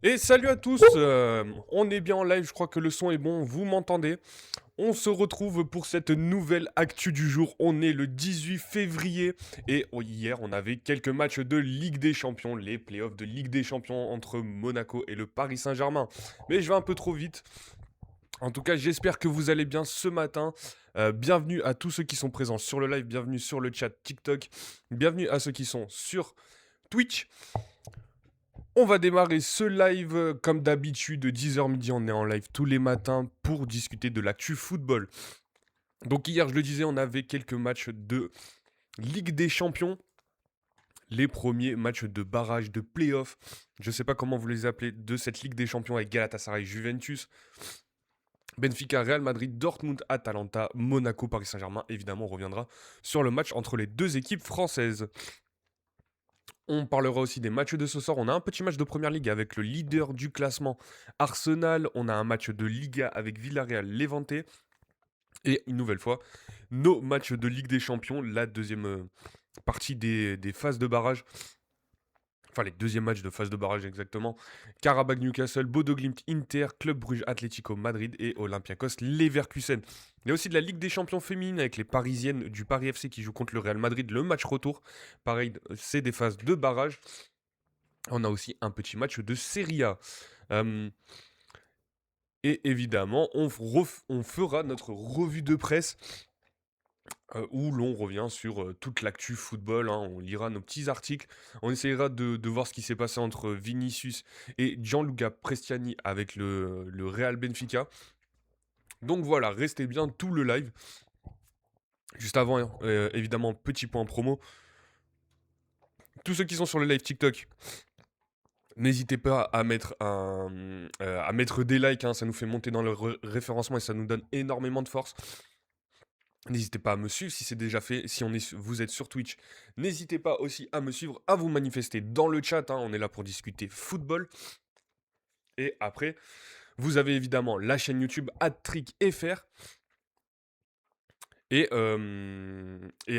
Et salut à tous, on est bien en live, je crois que le son est bon, vous m'entendez. On se retrouve pour cette nouvelle actu du jour, on est le 18 février et hier on avait quelques matchs de Ligue des Champions, les playoffs de Ligue des Champions entre Monaco et le Paris Saint-Germain. Mais je vais un peu trop vite, en tout cas j'espère que vous allez bien ce matin. Bienvenue à tous ceux qui sont présents sur le live, bienvenue sur le chat TikTok, bienvenue à ceux qui sont sur Twitch. On va démarrer ce live comme d'habitude, 10h midi, on est en live tous les matins pour discuter de l'actu football. Donc hier, je le disais, on avait quelques matchs de Ligue des Champions, les premiers matchs de barrage, de play-off, je sais pas comment vous les appelez, de cette Ligue des Champions avec Galatasaray, Juventus, Benfica, Real Madrid, Dortmund, Atalanta, Monaco, Paris Saint-Germain. Évidemment, on reviendra sur le match entre les deux équipes françaises. On parlera aussi des matchs de ce soir. On a un petit match de Première Ligue avec le leader du classement, Arsenal. On a un match de Liga avec Villarreal, Levante. Et une nouvelle fois, nos matchs de Ligue des Champions, la deuxième partie des phases de barrage. Enfin, les deuxièmes matchs de phase de barrage exactement. Karabakh Newcastle, Bodo Glimt Inter, Club Brugge Atlético Madrid et Olympiakos Leverkusen. Il y a aussi de la Ligue des Champions féminines avec les Parisiennes du Paris FC qui jouent contre le Real Madrid, le match retour. Pareil, c'est des phases de barrage. On a aussi un petit match de Serie A. Euh, et évidemment, on fera notre revue de presse où l'on revient sur toute l'actu football, hein. On lira nos petits articles. On essaiera de voir ce qui s'est passé entre Vinicius et Gianluca Prestiani avec le Real Benfica. Donc voilà, restez bien tout le live. Juste avant, hein, évidemment, petit point promo. Tous ceux qui sont sur le live TikTok, n'hésitez pas à mettre des likes, hein, ça nous fait monter dans le référencement et ça nous donne énormément de force. N'hésitez pas à me suivre si c'est déjà fait. Si vous êtes sur Twitch, n'hésitez pas aussi à me suivre, à vous manifester dans le chat, hein. On est là pour discuter football. Et après, vous avez évidemment la chaîne YouTube @trickfr. Et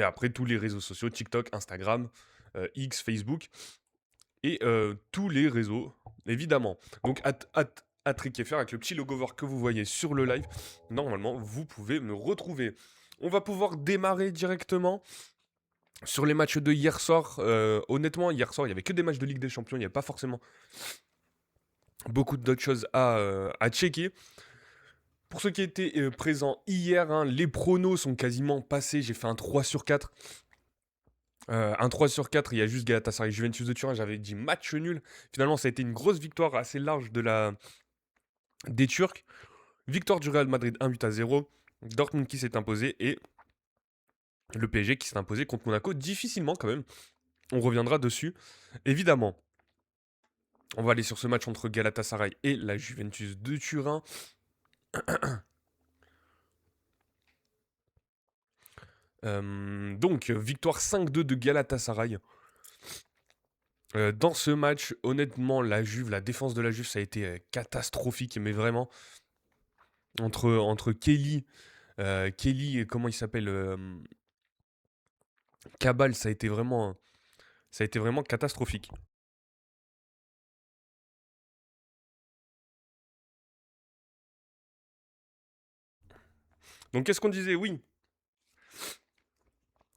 après, tous les réseaux sociaux, TikTok, Instagram, X, Facebook. Et tous les réseaux, évidemment. Donc, @trickfr avec le petit logo vert que vous voyez sur le live. Normalement, vous pouvez me retrouver. On va pouvoir démarrer directement sur les matchs de hier soir. Honnêtement, hier soir, il n'y avait que des matchs de Ligue des Champions. Il n'y avait pas forcément beaucoup d'autres choses à checker. Pour ceux qui étaient présents hier, hein, les pronos sont quasiment passés. J'ai fait un 3 sur 4. Un 3 sur 4, il y a juste Galatasaray Juventus de Turin. J'avais dit match nul. Finalement, ça a été une grosse victoire assez large des Turcs. Victoire du Real Madrid 1-8-0. Dortmund qui s'est imposé et le PSG qui s'est imposé contre Monaco difficilement quand même. On reviendra dessus. Évidemment, on va aller sur ce match entre Galatasaray et la Juventus de Turin. Donc, victoire 5-2 de Galatasaray. Dans ce match, honnêtement, la défense de la Juve, ça a été catastrophique, mais vraiment. Entre Kelly et comment il s'appelle Cabal, ça a été vraiment catastrophique. Donc, qu'est-ce qu'on disait? Oui,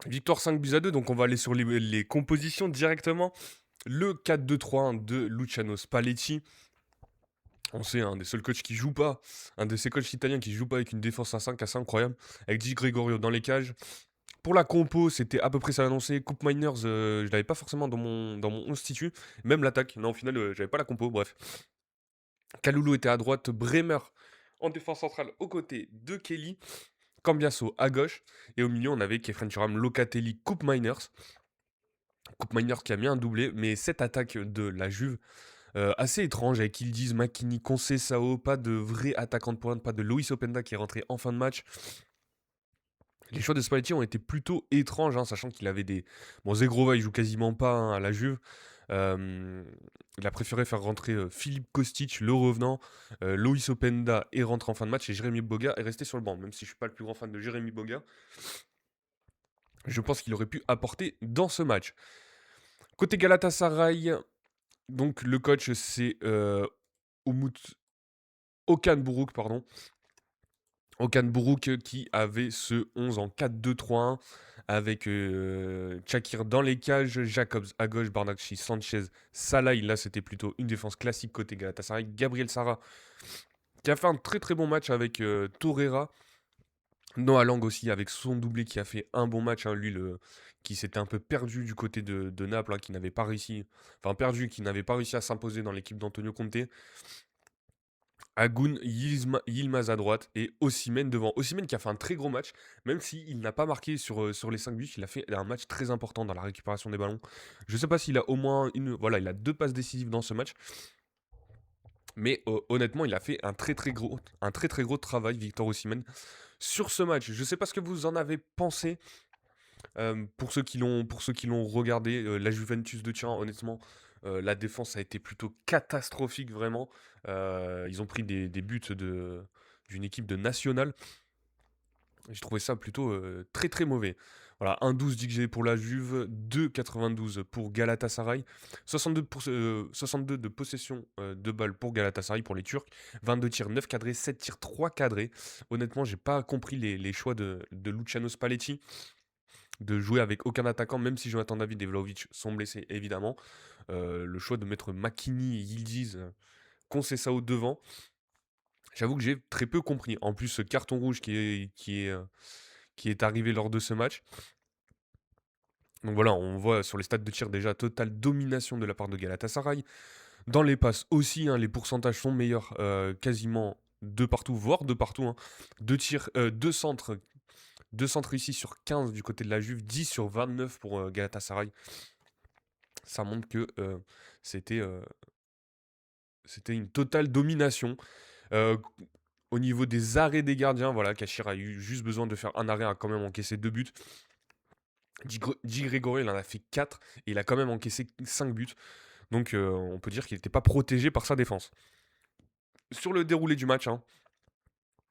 victoire 5-2, donc on va aller sur les compositions directement. Le 4-2-3-1 de Luciano Spalletti. On sait, un des seuls coachs qui joue pas, un de ces coachs italiens qui joue pas avec une défense à 5 assez incroyable, avec Di Gregorio dans les cages. Pour la compo, c'était à peu près ça annoncé. Coupe Miners, je l'avais pas forcément dans mon institut. Même l'attaque. Non, au final, j'avais pas la compo, bref. Kalulu était à droite, Bremer en défense centrale aux côtés de Kelly, Cambiasso à gauche, et au milieu on avait Kefren Turam, Locatelli, Coupe Miners. Coupe Miners qui a mis un doublé, mais cette attaque de la Juve, assez étrange avec Ildiz, Makini, Conceição, pas de vrai attaquant de pointe, pas de Loïs Openda qui est rentré en fin de match. Les choix de Spalletti ont été plutôt étranges, hein, sachant qu'il avait des... Bon, Zegrova, il joue quasiment pas, hein, à la Juve. Il a préféré faire rentrer Philippe Kostic, le revenant. Loïs Openda est rentré en fin de match et Jérémy Boga est resté sur le banc. Même si je suis pas le plus grand fan de Jérémy Boga, je pense qu'il aurait pu apporter dans ce match. Côté Galatasaray, Donc le coach, c'est Umut Okan Buruk, pardon. Okan Buruk qui avait ce 11 en 4-2-3-1 avec Chakir dans les cages, Jacobs à gauche, Bernacchi, Sanchez, Salah. Là, c'était plutôt une défense classique côté Galatasaray. Gabriel Sara qui a fait un très très bon match avec Torreira. Noah Lang aussi avec son doublé qui a fait un bon match, hein, lui qui s'était un peu perdu du côté de Naples, hein, qui n'avait pas réussi, enfin perdu, qui n'avait pas réussi à s'imposer dans l'équipe d'Antonio Conte. Agoun, Yilmaz à droite et Osimhen devant. Osimhen qui a fait un très gros match, même s'il n'a pas marqué sur les 5 buts, il a fait un match très important dans la récupération des ballons. Je ne sais pas s'il a au moins voilà, il a 2 passes décisives dans ce match, mais honnêtement, il a fait un très très gros travail, Victor Osimhen, sur ce match. Je ne sais pas ce que vous en avez pensé. Pour ceux qui l'ont regardé, la Juventus de Turin, honnêtement, la défense a été plutôt catastrophique, vraiment. Ils ont pris des buts d'une équipe de nationale. J'ai trouvé ça plutôt très très mauvais. Voilà, 1,12 d'XG pour la Juve, 2,92 pour Galatasaray, 62 de possession de balles pour Galatasaray, pour les Turcs, 22 tirs, 9 cadrés, 7 tirs, 3 cadrés. Honnêtement, j'ai pas compris les choix de Luciano Spalletti de jouer avec aucun attaquant, même si Jonathan David et Vlahovic sont blessés, évidemment. Le choix de mettre Makini et Yildiz, Conceição devant, j'avoue que j'ai très peu compris. En plus, ce carton rouge qui est arrivé lors de ce match. Donc voilà, on voit sur les stats de tir déjà totale domination de la part de Galatasaray. Dans les passes aussi, hein, les pourcentages sont meilleurs quasiment de partout, voire de partout, hein. Deux tirs, deux centres ici sur 15 du côté de la Juve, 10 sur 29 pour Galatasaray. Ça montre que c'était c'était une totale domination. Euh, Au niveau des arrêts des gardiens, voilà, Kachir a eu juste besoin de faire un arrêt, a quand même encaissé 2 buts. Di Gregorio, il en a fait 4 et il a quand même encaissé 5 buts. Donc on peut dire qu'il n'était pas protégé par sa défense. Sur le déroulé du match, hein,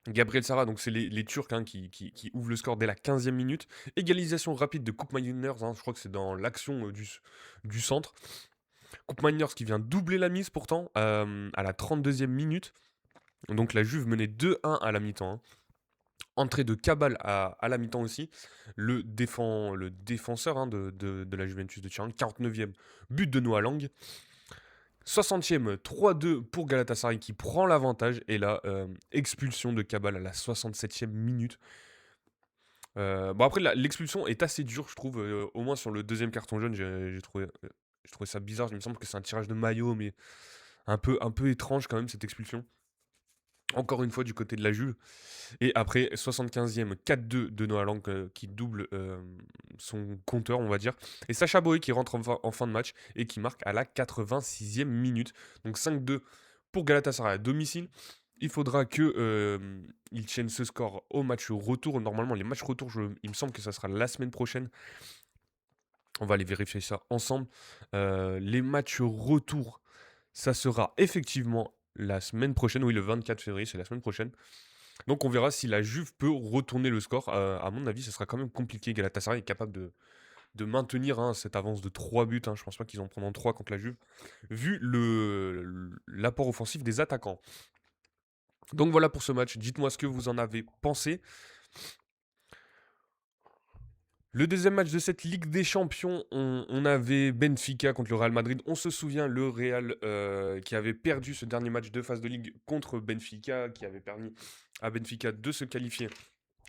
Gabriel Sara, donc c'est les Turcs, hein, qui ouvrent le score dès la 15e minute. Égalisation rapide de Koop Miners, hein, je crois que c'est dans l'action du centre. Koop Miners qui vient doubler la mise pourtant à la 32e minute. Donc la Juve menait 2-1 à la mi-temps, hein. Entrée de Cabal à la mi-temps aussi. Le défenseur, hein, de la Juventus de Turin. 49e but de Noah Lang. 60e 3-2 pour Galatasaray qui prend l'avantage. Et là, expulsion de Cabal à la 67e minute. Bon après l'expulsion est assez dure, je trouve, au moins sur le deuxième carton jaune, j'ai trouvé ça bizarre. Il me semble que c'est un tirage de maillot, mais un peu étrange quand même cette expulsion. Encore une fois du côté de la Juve. Et après, 75e, 4-2 de Noah Lang qui double son compteur, on va dire. Et Sacha Boey qui rentre en fin de match et qui marque à la 86e minute. Donc 5-2 pour Galatasaray à domicile. Il faudra que ils tiennent ce score au match retour. Normalement, les matchs retour, il me semble que ça sera la semaine prochaine. On va aller vérifier ça ensemble. Les matchs retour, ça sera effectivement la semaine prochaine. Oui, le 24 février, c'est la semaine prochaine. Donc on verra si la Juve peut retourner le score. À mon avis, ce sera quand même compliqué. Galatasaray est capable de maintenir, hein, cette avance de 3 buts, hein. Je pense pas qu'ils en prendront 3 contre la Juve, vu l'apport offensif des attaquants. Donc voilà pour ce match. Dites-moi ce que vous en avez pensé. Le deuxième match de cette Ligue des Champions, on avait Benfica contre le Real Madrid. On se souvient, le Real qui avait perdu ce dernier match de phase de Ligue contre Benfica, qui avait permis à Benfica de se qualifier.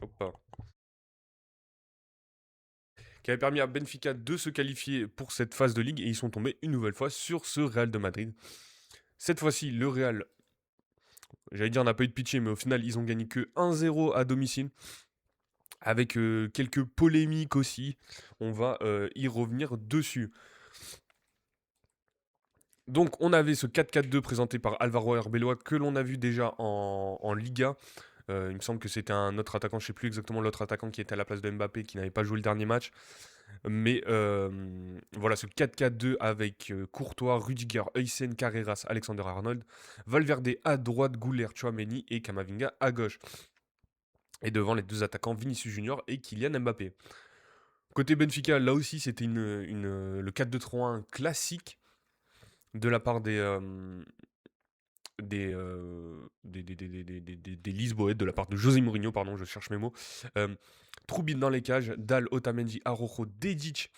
Hop, qui avait permis à Benfica de se qualifier pour cette phase de Ligue et ils sont tombés une nouvelle fois sur ce Real de Madrid. Cette fois-ci, le Real, j'allais dire n'a pas eu de pitié, mais au final, ils ont gagné que 1-0 à domicile. Avec quelques polémiques aussi. On va y revenir dessus. Donc, on avait ce 4-4-2 présenté par Alvaro Arbeloa que l'on a vu déjà en Liga. Il me semble que c'était un autre attaquant, je ne sais plus exactement l'autre attaquant qui était à la place de Mbappé, qui n'avait pas joué le dernier match. Mais voilà, ce 4-4-2 avec Courtois, Rudiger, Heusen, Carreras, Alexander Arnold, Valverde à droite, Gouler, Chouameni et Kamavinga à gauche. Et devant les deux attaquants, Vinicius Junior et Kylian Mbappé. Côté Benfica, là aussi, c'était le 4-2-3-1 classique. de la part des Lisboètes, de la part de José Mourinho, pardon, je cherche mes mots. Euh, Troubine dans les cages, Dal, Otamendi, Araujo, Dedic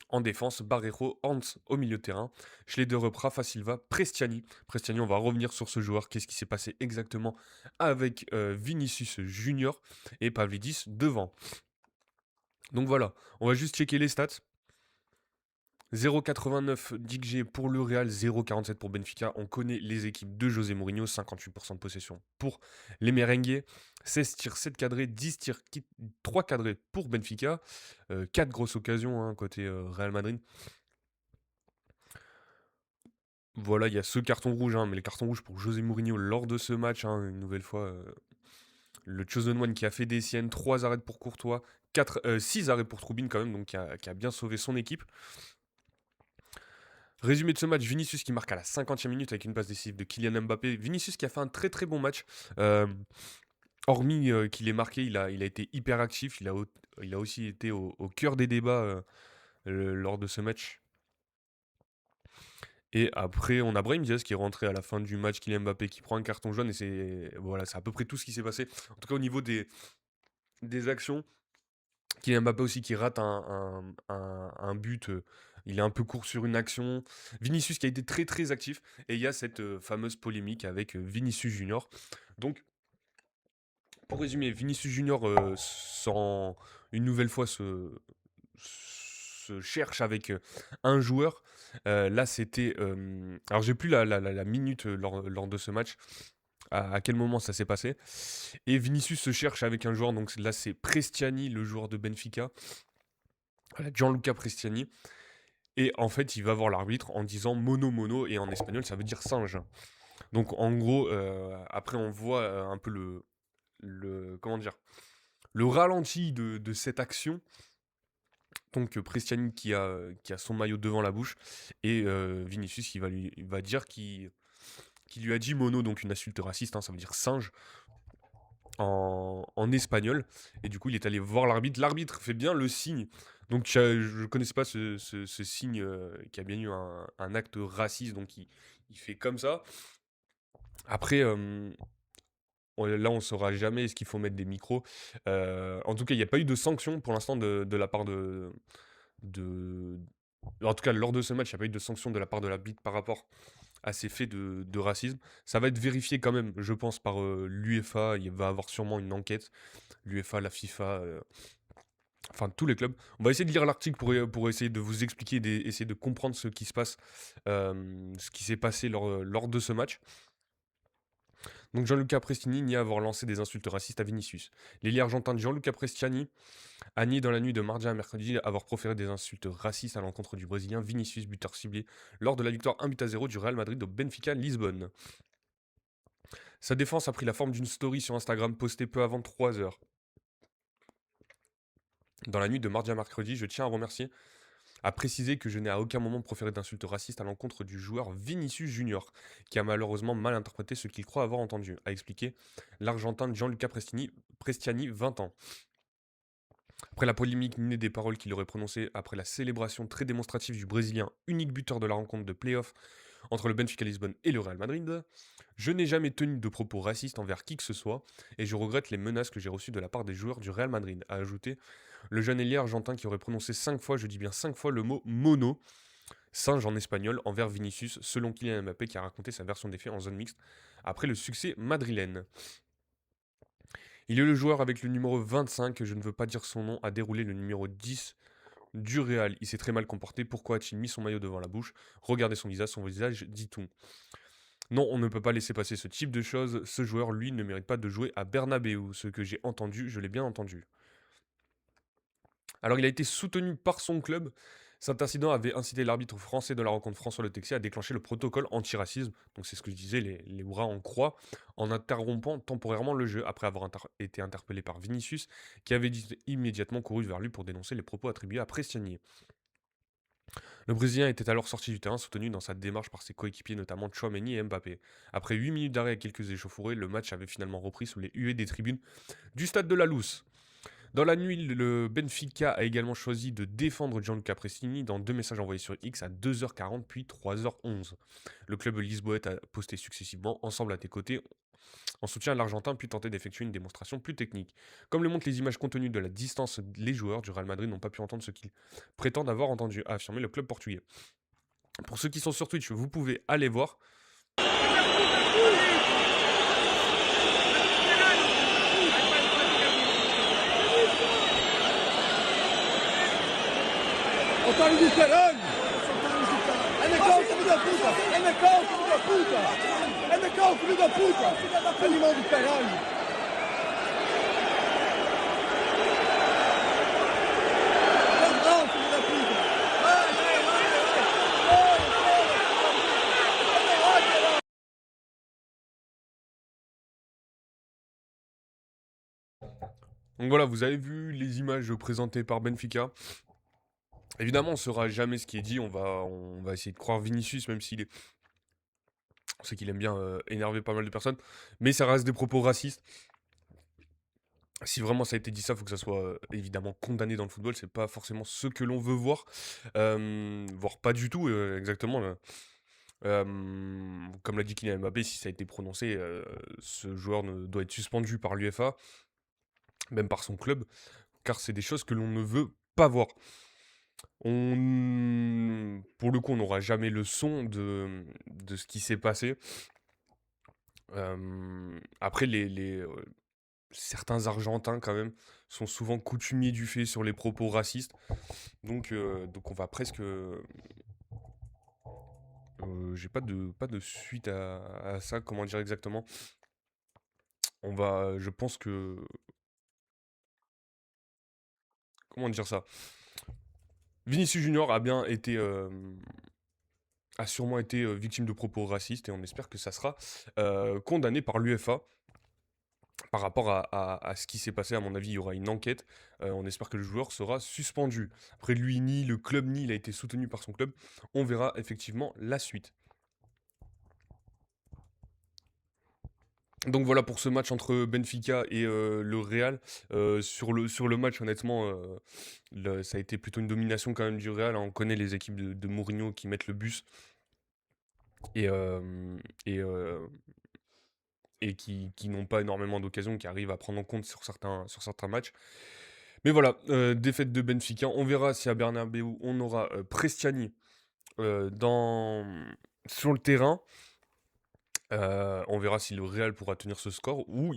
en défense, Barreiro, Hans au milieu de terrain, Schleder, Rafa Silva, Prestiani. Prestiani, on va revenir sur ce joueur, qu'est-ce qui s'est passé exactement avec Vinicius Junior et Pavlidis devant. Donc voilà, on va juste checker les stats. 0,89 d'XG pour le Real, 0,47 pour Benfica. On connaît les équipes de José Mourinho, 58% de possession pour les merengues. 16 tirs, 7 cadrés, 10 tirs, 3 cadrés pour Benfica. 4 grosses occasions côté Real Madrid. Voilà, il y a ce carton rouge, mais les cartons rouges pour José Mourinho lors de ce match, une nouvelle fois, le Chosen One qui a fait des siennes, 3 arrêts pour Courtois, 6 arrêts pour Troubine quand même, donc qui a bien sauvé son équipe. Résumé de ce match, Vinicius qui marque à la 50e minute avec une passe décisive de Kylian Mbappé. Vinicius qui a fait un très très bon match. Hormis qu'il ait marqué, il a été hyper actif. Il a aussi été au cœur des débats lors de ce match. Et après, on a Brahim Diaz qui est rentré à la fin du match, Kylian Mbappé qui prend un carton jaune. Et c'est à peu près tout ce qui s'est passé. En tout cas, au niveau des actions, Kylian Mbappé aussi qui rate un but. Il est un peu court sur une action. Vinicius qui a été très très actif. Et il y a cette fameuse polémique avec Vinicius Junior. Donc, pour résumer, Vinicius Junior, une nouvelle fois, se cherche avec un joueur. Là, c'était. Alors, j'ai plus la minute lors de ce match. À quel moment ça s'est passé. Et Vinicius se cherche avec un joueur. Donc là, c'est Prestiani, le joueur de Benfica. Voilà, Gianluca Prestiani. Et en fait, il va voir l'arbitre en disant mono mono. Et en espagnol, ça veut dire singe. Donc en gros, après, on voit un peu comment dire, le ralenti de cette action. Donc Prestiani qui a son maillot devant la bouche et Vinicius qui va dire qui lui a dit mono, donc une insulte raciste, ça veut dire singe en espagnol. Et du coup, il est allé voir l'arbitre. L'arbitre fait bien le signe. Donc je ne connaissais pas ce signe qui a bien eu un acte raciste. Donc il fait comme ça. Après, là, on ne saura jamais est-ce qu'il faut mettre des micros. En tout cas, il n'y a pas eu de sanction pour l'instant de la part de... En tout cas, lors de ce match, il n'y a pas eu de sanction de la part de l'arbitre par rapport à ces faits de racisme. Ça va être vérifié quand même, je pense, par l'UEFA. Il va y avoir sûrement une enquête. L'UEFA, la FIFA, enfin tous les clubs. On va essayer de lire l'article pour essayer de vous expliquer, essayer de comprendre ce qui se passe, ce qui s'est passé lors de ce match. Donc Gianluca Prestiani nie avoir lancé des insultes racistes à Vinicius. L'ailier argentin de Gianluca Prestiani a nié dans la nuit de mardi à mercredi avoir proféré des insultes racistes à l'encontre du Brésilien Vinicius, buteur ciblé lors de la victoire 1-0 du Real Madrid au Benfica Lisbonne. Sa défense a pris la forme d'une story sur Instagram postée peu avant 3 heures. Dans la nuit de mardi à mercredi, je tiens à préciser que je n'ai à aucun moment proféré d'insultes racistes à l'encontre du joueur Vinicius Junior, qui a malheureusement mal interprété ce qu'il croit avoir entendu, a expliqué l'Argentin Gianluca Prestiani, 20 ans. Après la polémique née des paroles qu'il aurait prononcées après la célébration très démonstrative du Brésilien, unique buteur de la rencontre de play-off entre le Benfica Lisbonne et le Real Madrid, je n'ai jamais tenu de propos racistes envers qui que ce soit et je regrette les menaces que j'ai reçues de la part des joueurs du Real Madrid, a ajouté le jeune ailier argentin qui aurait prononcé 5 fois, je dis bien 5 fois, le mot mono, singe en espagnol, envers Vinicius, selon Kylian Mbappé qui a raconté sa version des faits en zone mixte après le succès madrilène. Il est le joueur avec le numéro 25, je ne veux pas dire son nom, a déroulé le numéro 10 du Real. Il s'est très mal comporté, pourquoi a-t-il mis son maillot devant la bouche? Regardez son visage dit tout. Non, on ne peut pas laisser passer ce type de choses, ce joueur, lui, ne mérite pas de jouer à Bernabeu. Ce que j'ai entendu, je l'ai bien entendu. Alors il a été soutenu par son club. Cet incident avait incité l'arbitre français de la rencontre François Le Texier à déclencher le protocole anti-racisme, donc c'est ce que je disais, les bras en croix, en interrompant temporairement le jeu après avoir été interpellé par Vinicius, qui avait immédiatement couru vers lui pour dénoncer les propos attribués à Prestiani. Le Brésilien était alors sorti du terrain, soutenu dans sa démarche par ses coéquipiers, notamment Tchouaméni et Mbappé. Après 8 minutes d'arrêt et quelques échauffourées, le match avait finalement repris sous les huées des tribunes du stade de la Luz. Dans la nuit, le Benfica a également choisi de défendre Gianluca Prestini dans 2 messages envoyés sur X à 2h40 puis 3h11. Le club lisboète a posté successivement ensemble à tes côtés en soutien à l'Argentin puis tenté d'effectuer une démonstration plus technique. Comme le montrent les images compte tenu de la distance, les joueurs du Real Madrid n'ont pas pu entendre ce qu'ils prétendent avoir entendu, a affirmé le club portugais. Pour ceux qui sont sur Twitch, vous pouvez aller voir. Otário do caralho! Anda cá, filho da puta! Anda cá, filho da puta! Anda cá, filho da puta! Animal do caralho! Anda cá, filho da puta! Vai, vai, vai! Donc voilà, vous avez vu les images présentées par Benfica. Évidemment, on ne saura jamais ce qui est dit. On va essayer de croire Vinicius, même s'il est. On sait qu'il aime bien énerver pas mal de personnes. Mais ça reste des propos racistes. Si vraiment ça a été dit ça, il faut que ça soit évidemment condamné dans le football. C'est pas forcément ce que l'on veut voir. Voire pas du tout, exactement. Comme l'a dit Kylian Mbappé, si ça a été prononcé, ce joueur doit être suspendu par l'UEFA, même par son club, car c'est des choses que l'on ne veut pas voir. Pour le coup, on n'aura jamais le son de ce qui s'est passé. Après, certains Argentins, quand même, sont souvent coutumiers du fait sur les propos racistes. Donc on va presque. J'ai pas de suite à ça, comment dire exactement. Je pense que. Comment dire ça? Vinicius Junior a sûrement été victime de propos racistes et on espère que ça sera condamné par l'UEFA. Par rapport à ce qui s'est passé, à mon avis, il y aura une enquête. On espère que le joueur sera suspendu. Après, lui, ni le club, ni il a été soutenu par son club. On verra effectivement la suite. Donc voilà pour ce match entre Benfica et le Real. Sur le match, honnêtement, ça a été plutôt une domination quand même du Real, hein. On connaît les équipes de Mourinho qui mettent le bus et, et, euh, et qui n'ont pas énormément d'occasions, qui arrivent à prendre en compte sur certains matchs. Mais voilà, défaite de Benfica. On verra si à Bernabeu on aura Prestiani euh, dans... sur le terrain. On verra si le Real pourra tenir ce score ou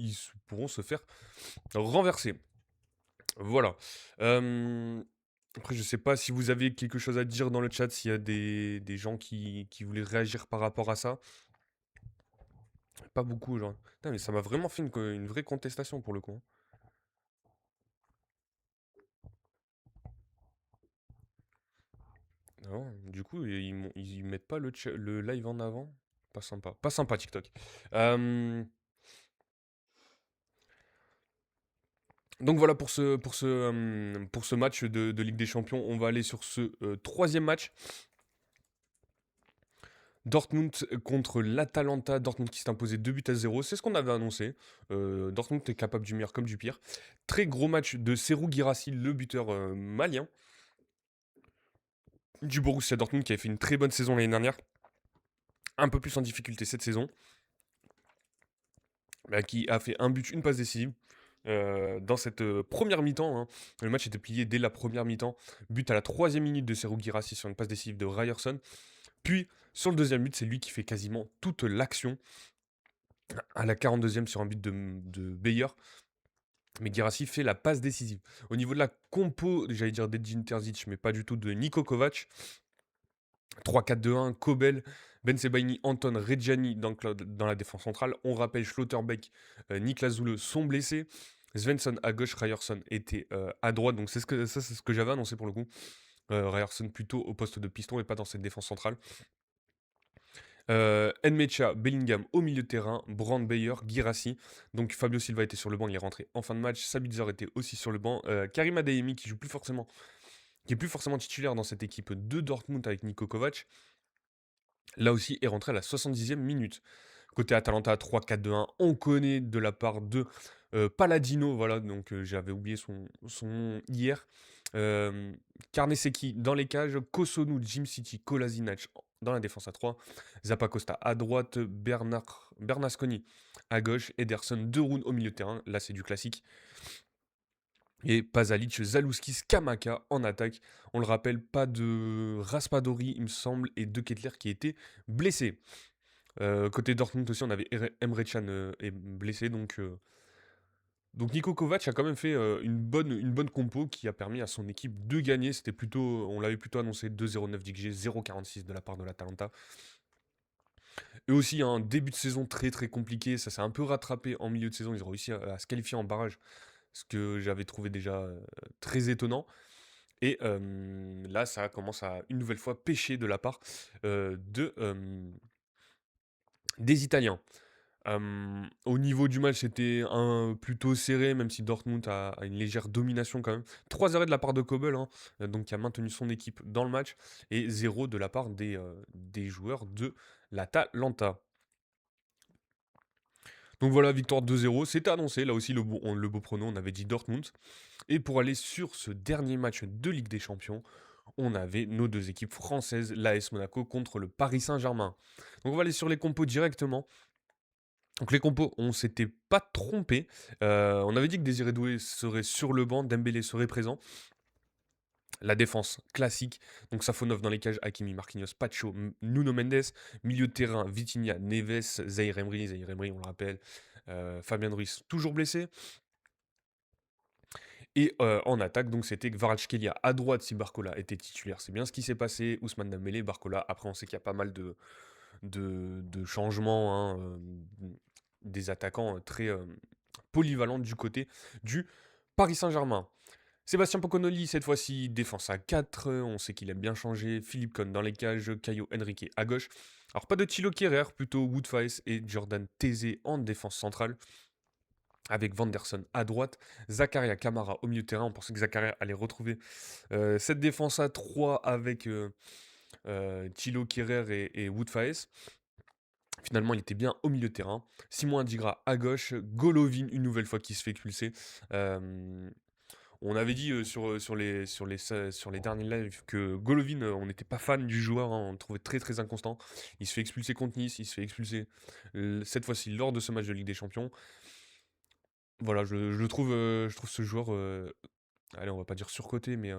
pourront se faire renverser. Voilà. Après, je sais pas si vous avez quelque chose à dire dans le chat, s'il y a des gens qui voulaient réagir par rapport à ça. Pas beaucoup, genre. Putain, mais ça m'a vraiment fait une vraie contestation pour le coup, hein. Ah ouais, du coup, ils mettent pas le live en avant. Pas sympa. Pas sympa, TikTok. Donc voilà pour ce match de Ligue des Champions. On va aller sur ce troisième match. Dortmund contre l'Atalanta. Dortmund qui s'est imposé 2 buts à 0. C'est ce qu'on avait annoncé. Dortmund est capable du meilleur comme du pire. Très gros match de Serhou Guirassy, le buteur malien du Borussia Dortmund qui avait fait une très bonne saison l'année dernière. Un peu plus en difficulté cette saison. Qui a fait un but, une passe décisive. Dans cette première mi-temps, hein. Le match était plié dès la première mi-temps. But à la 3e minute de Serhou Guirassy sur une passe décisive de Ryerson. Puis, sur le deuxième but, c'est lui qui fait quasiment toute l'action. À la 42e sur un but de Beyer. Mais Guirassy fait la passe décisive. Au niveau de la compo, j'allais dire d'Edin Terzic, mais pas du tout, de Niko Kovac. 3-4-2-1, Kobel, Ben Sebaini, Anton, Reggiani dans la défense centrale. On rappelle, Schlotterbeck, Niklas Zule sont blessés. Svensson à gauche, Ryerson était à droite. Donc c'est ce que j'avais annoncé pour le coup. Ryerson plutôt au poste de piston et pas dans cette défense centrale. Nmecha, Bellingham au milieu de terrain, Brand Bayer, Guirassy. Donc Fabio Silva était sur le banc, il est rentré en fin de match. Sabitzer était aussi sur le banc. Karim Adeyemi qui est plus forcément titulaire dans cette équipe de Dortmund avec Niko Kovac. Là aussi est rentré à la 70e minute. Côté Atalanta 3-4-2-1, on connaît de la part de Palladino, voilà, donc j'avais oublié son nom hier. Hem, Carnesecchi dans les cages, Kosunu, Jim City, Kolasinac dans la défense à 3, Zappacosta à droite, Bernasconi à gauche, Ederson, De Roon au milieu de terrain, là c'est du classique, et Pasalic, Zaluskis, Kamaka en attaque. On le rappelle, pas de Raspadori, il me semble, et De Ketelaere qui étaient blessés. Côté Dortmund aussi, on avait Emre Can est blessé, donc Niko Kovac a quand même fait une bonne compo qui a permis à son équipe de gagner. On l'avait plutôt annoncé 2,09 d'XG, 0,46 de la part de l'Atalanta. Eux aussi, un début de saison très très compliqué, ça s'est un peu rattrapé en milieu de saison, ils ont réussi à se qualifier en barrage, ce que j'avais trouvé déjà très étonnant. Et là, ça commence à une nouvelle fois pêcher de la part des Italiens. Au niveau du match, c'était plutôt serré, même si Dortmund a une légère domination quand même. 3 arrêts de la part de Kobel, hein, donc qui a maintenu son équipe dans le match, et 0 de la part des joueurs de l'Atalanta. Donc voilà, victoire 2-0, c'était annoncé, là aussi le beau prono, on avait dit Dortmund. Et pour aller sur ce dernier match de Ligue des Champions, on avait nos deux équipes françaises, l'AS Monaco contre le Paris Saint-Germain. Donc on va aller sur les compos directement. Donc les compos, on s'était pas trompé. On avait dit que Désiré Doué serait sur le banc, Dembélé serait présent. La défense classique, donc Safonov dans les cages, Hakimi, Marquinhos, Pacho, Nuno Mendes, milieu de terrain, Vitinha, Neves, Zahir Emery, on le rappelle, Fabien Ruiz toujours blessé. Et en attaque, donc c'était Kvaratskhelia à droite si Barcola était titulaire. C'est bien ce qui s'est passé. Ousmane Dembélé, Barcola. Après, on sait qu'il y a pas mal de changements, hein, des attaquants très polyvalents du côté du Paris Saint-Germain. Sébastien Poconoli, cette fois-ci, défense à 4. On sait qu'il aime bien changer. Philippe Cohn dans les cages. Caio Henrique à gauche. Alors, pas de Thilo Kehrer, plutôt Woodface et Jordan Tézé en défense centrale, avec Vanderson à droite, Zakaria Kamara au milieu de terrain. On pensait que Zakaria allait retrouver cette défense à 3 avec Thilo Kehrer et Woodface. Finalement, il était bien au milieu de terrain. Simon Adigra à gauche, Golovin une nouvelle fois qui se fait expulser. On avait dit sur les derniers lives que Golovin, on n'était pas fan du joueur, hein, on le trouvait très très inconstant. Il se fait expulser contre Nice, il se fait expulser cette fois-ci lors de ce match de Ligue des Champions. Voilà, je trouve ce joueur, allez, on va pas dire surcoté, mais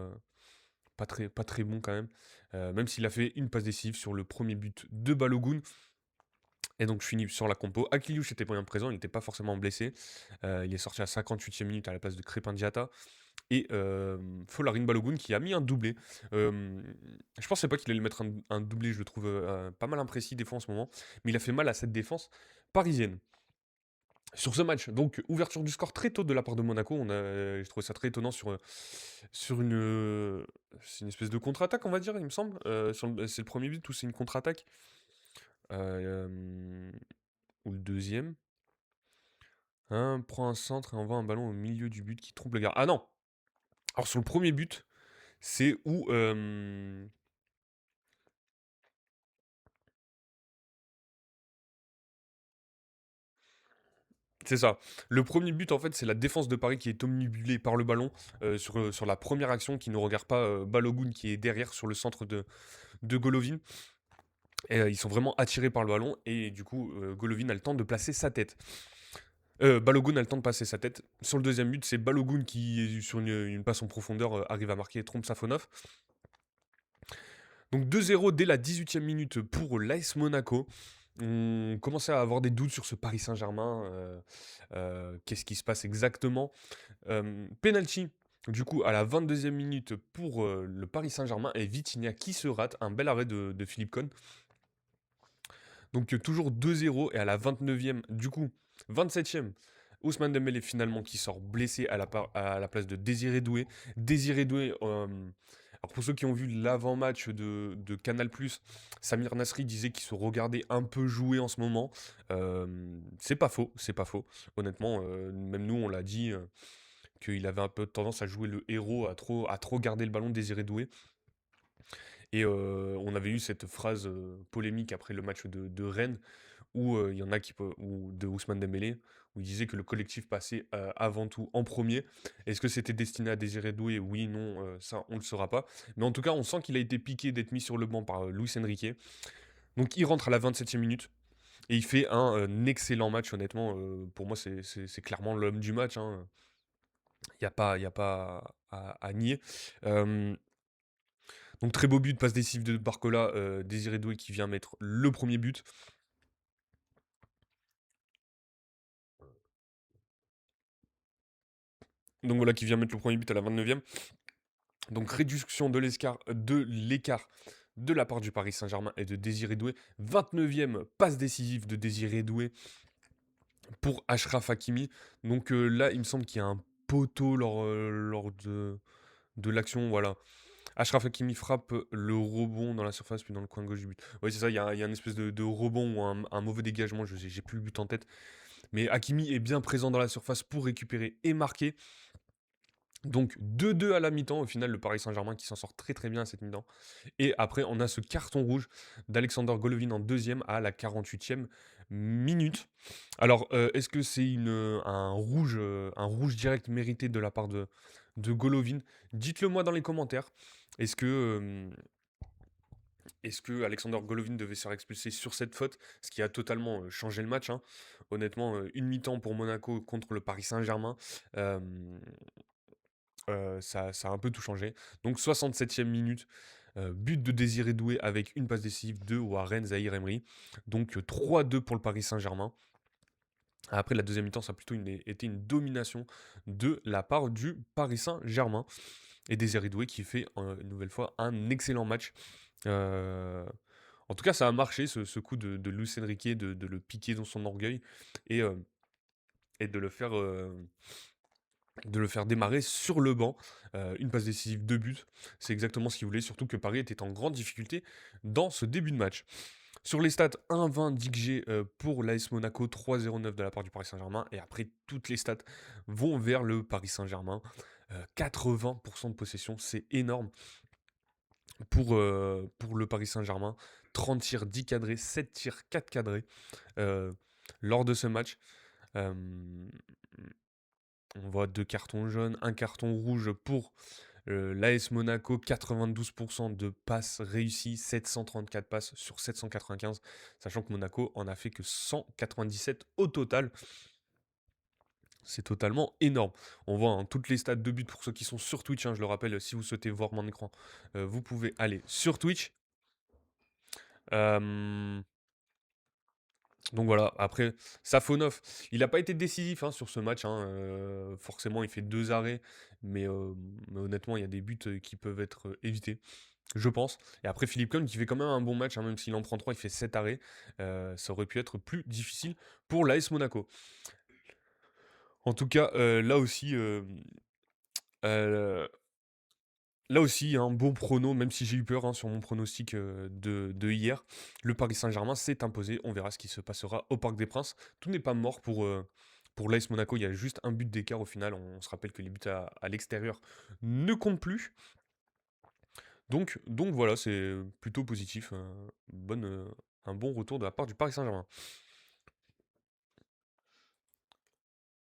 pas très bon quand même. Même s'il a fait une passe décisive sur le premier but de Balogun. Et donc je finis sur la compo. Akiliouche était bien présent, il n'était pas forcément blessé. Il est sorti à 58e minute à la place de Crépin Diatta. Et Folarin Balogun qui a mis un doublé. Je pensais pas qu'il allait mettre un doublé, je le trouve pas mal imprécis des fois en ce moment. Mais il a fait mal à cette défense parisienne. Sur ce match, donc ouverture du score très tôt de la part de Monaco, j'ai trouvé ça très étonnant sur c'est une espèce de contre-attaque, on va dire, il me semble. C'est le premier but ou c'est une contre-attaque. Euh, ou le deuxième. Prend un centre et envoie un ballon au milieu du but qui trompe le gars. Ah non. Alors sur le premier but, c'est où c'est ça. Le premier but, en fait, c'est la défense de Paris qui est omnibulée par le ballon sur la première action qui ne regarde pas Balogun qui est derrière sur le centre de Golovin. Et, ils sont vraiment attirés par le ballon et du coup, Golovin a le temps de placer sa tête. Balogun a le temps de passer sa tête. Sur le deuxième but, c'est Balogun qui, sur une passe en profondeur, arrive à marquer et trompe Safonov. Donc 2-0 dès la 18e minute pour l'AS Monaco. On commençait à avoir des doutes sur ce Paris Saint-Germain. Qu'est-ce qui se passe exactement? Penalty, du coup, à la 22e minute pour le Paris Saint-Germain et Vitinha qui se rate. Un bel arrêt de Philippe Cohn. Donc toujours 2-0 et à la 29e, du coup, 27e, Ousmane Dembélé finalement qui sort blessé à la place de Désiré Doué. Désiré Doué, alors pour ceux qui ont vu l'avant-match de Canal+, Samir Nasri disait qu'il se regardait un peu jouer en ce moment. C'est pas faux, c'est pas faux. Honnêtement, même nous on l'a dit, qu'il avait un peu tendance à jouer le héros, à trop garder le ballon, Désiré Doué. Et on avait eu cette phrase polémique après le match de Rennes où il y en a ou de Ousmane Dembélé, où il disait que le collectif passait avant tout en premier. Est-ce que c'était destiné à Désiré Doué? Oui, non, ça on ne le saura pas. Mais en tout cas, on sent qu'il a été piqué d'être mis sur le banc par Luis Enrique. Donc il rentre à la 27e minute et il fait un excellent match, honnêtement. Pour moi, c'est clairement l'homme du match, hein. Il y a pas à nier. Euh, donc très beau but, passe décisive de Barcola, Désiré Doué qui vient mettre le premier but. Donc voilà, qui vient mettre le premier but à la 29e. Donc réduction de l'écart de la part du Paris Saint-Germain et de Désiré Doué. 29e passe décisive de Désiré Doué pour Achraf Hakimi. Donc là, il me semble qu'il y a un poteau lors de l'action. Voilà. Achraf Hakimi frappe le rebond dans la surface, puis dans le coin gauche du but. Oui, c'est ça, il y a une espèce de rebond ou un mauvais dégagement, j'ai plus le but en tête. Mais Hakimi est bien présent dans la surface pour récupérer et marquer. Donc 2-2 à la mi-temps, au final, le Paris Saint-Germain qui s'en sort très très bien à cette mi-temps. Et après, on a ce carton rouge d'Alexander Golovin en deuxième à la 48e minute. Alors, est-ce que c'est un rouge direct mérité de la part de Golovin? Dites-le moi dans les commentaires. Est-ce que, est-ce que Alexander Golovin devait se faire expulser sur cette faute? Ce qui a totalement changé le match, hein. Honnêtement, une mi-temps pour Monaco contre le Paris Saint-Germain. Euh, ça a un peu tout changé. Donc 67e minute, but de Désiré Doué avec une passe décisive de Warren Zahir-Emery. Donc 3-2 pour le Paris Saint-Germain. Après la deuxième mi-temps, ça a plutôt été une domination de la part du Paris Saint-Germain. Et Désiré Doué qui fait une nouvelle fois un excellent match. Euh, En tout cas, ça a marché ce coup de Luis Enrique, de le piquer dans son orgueil et, euh, et de le faire démarrer sur le banc. Une passe décisive, 2 buts. C'est exactement ce qu'il voulait, surtout que Paris était en grande difficulté dans ce début de match. Sur les stats, 1,20 d'XG pour l'AS Monaco, 3,09 de la part du Paris Saint-Germain. Et après, toutes les stats vont vers le Paris Saint-Germain. 80% de possession, c'est énorme pour le Paris Saint-Germain. 30 tirs, 10 cadrés, 7 tirs, 4 cadrés euh, lors de ce match. Euh, On voit 2 cartons jaunes, un carton rouge pour l'AS Monaco, 92% de passes réussies, 734 passes sur 795, sachant que Monaco en a fait que 197 au total. C'est totalement énorme. On voit toutes les stats de buts pour ceux qui sont sur Twitch, hein, je le rappelle, si vous souhaitez voir mon écran, vous pouvez aller sur Twitch. Euh, Donc voilà, après, Safonov, il n'a pas été décisif sur ce match, hein, forcément, il fait 2 arrêts, mais honnêtement, il y a des buts qui peuvent être évités, je pense. Et après, Philippe Cohn qui fait quand même un bon match, hein, même s'il en prend 3, il fait 7 arrêts. Ça aurait pu être plus difficile pour l'AS Monaco. En tout cas, euh, là aussi, un bon prono, même si j'ai eu peur sur mon pronostic de hier. Le Paris Saint-Germain s'est imposé. On verra ce qui se passera au Parc des Princes. Tout n'est pas mort pour l'AS Monaco. Il y a juste un but d'écart au final. On se rappelle que les buts à l'extérieur ne comptent plus. Donc voilà, c'est plutôt positif. Un bon retour de la part du Paris Saint-Germain.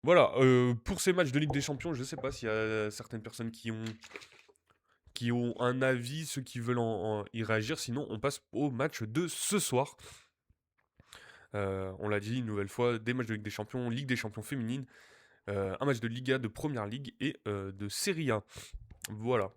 Voilà, pour ces matchs de Ligue des Champions, je ne sais pas s'il y a certaines personnes qui ont un avis, ceux qui veulent y réagir. Sinon, on passe au match de ce soir. On l'a dit une nouvelle fois, des matchs de Ligue des Champions féminine, un match de Liga, de Première Ligue et de Serie A. Voilà.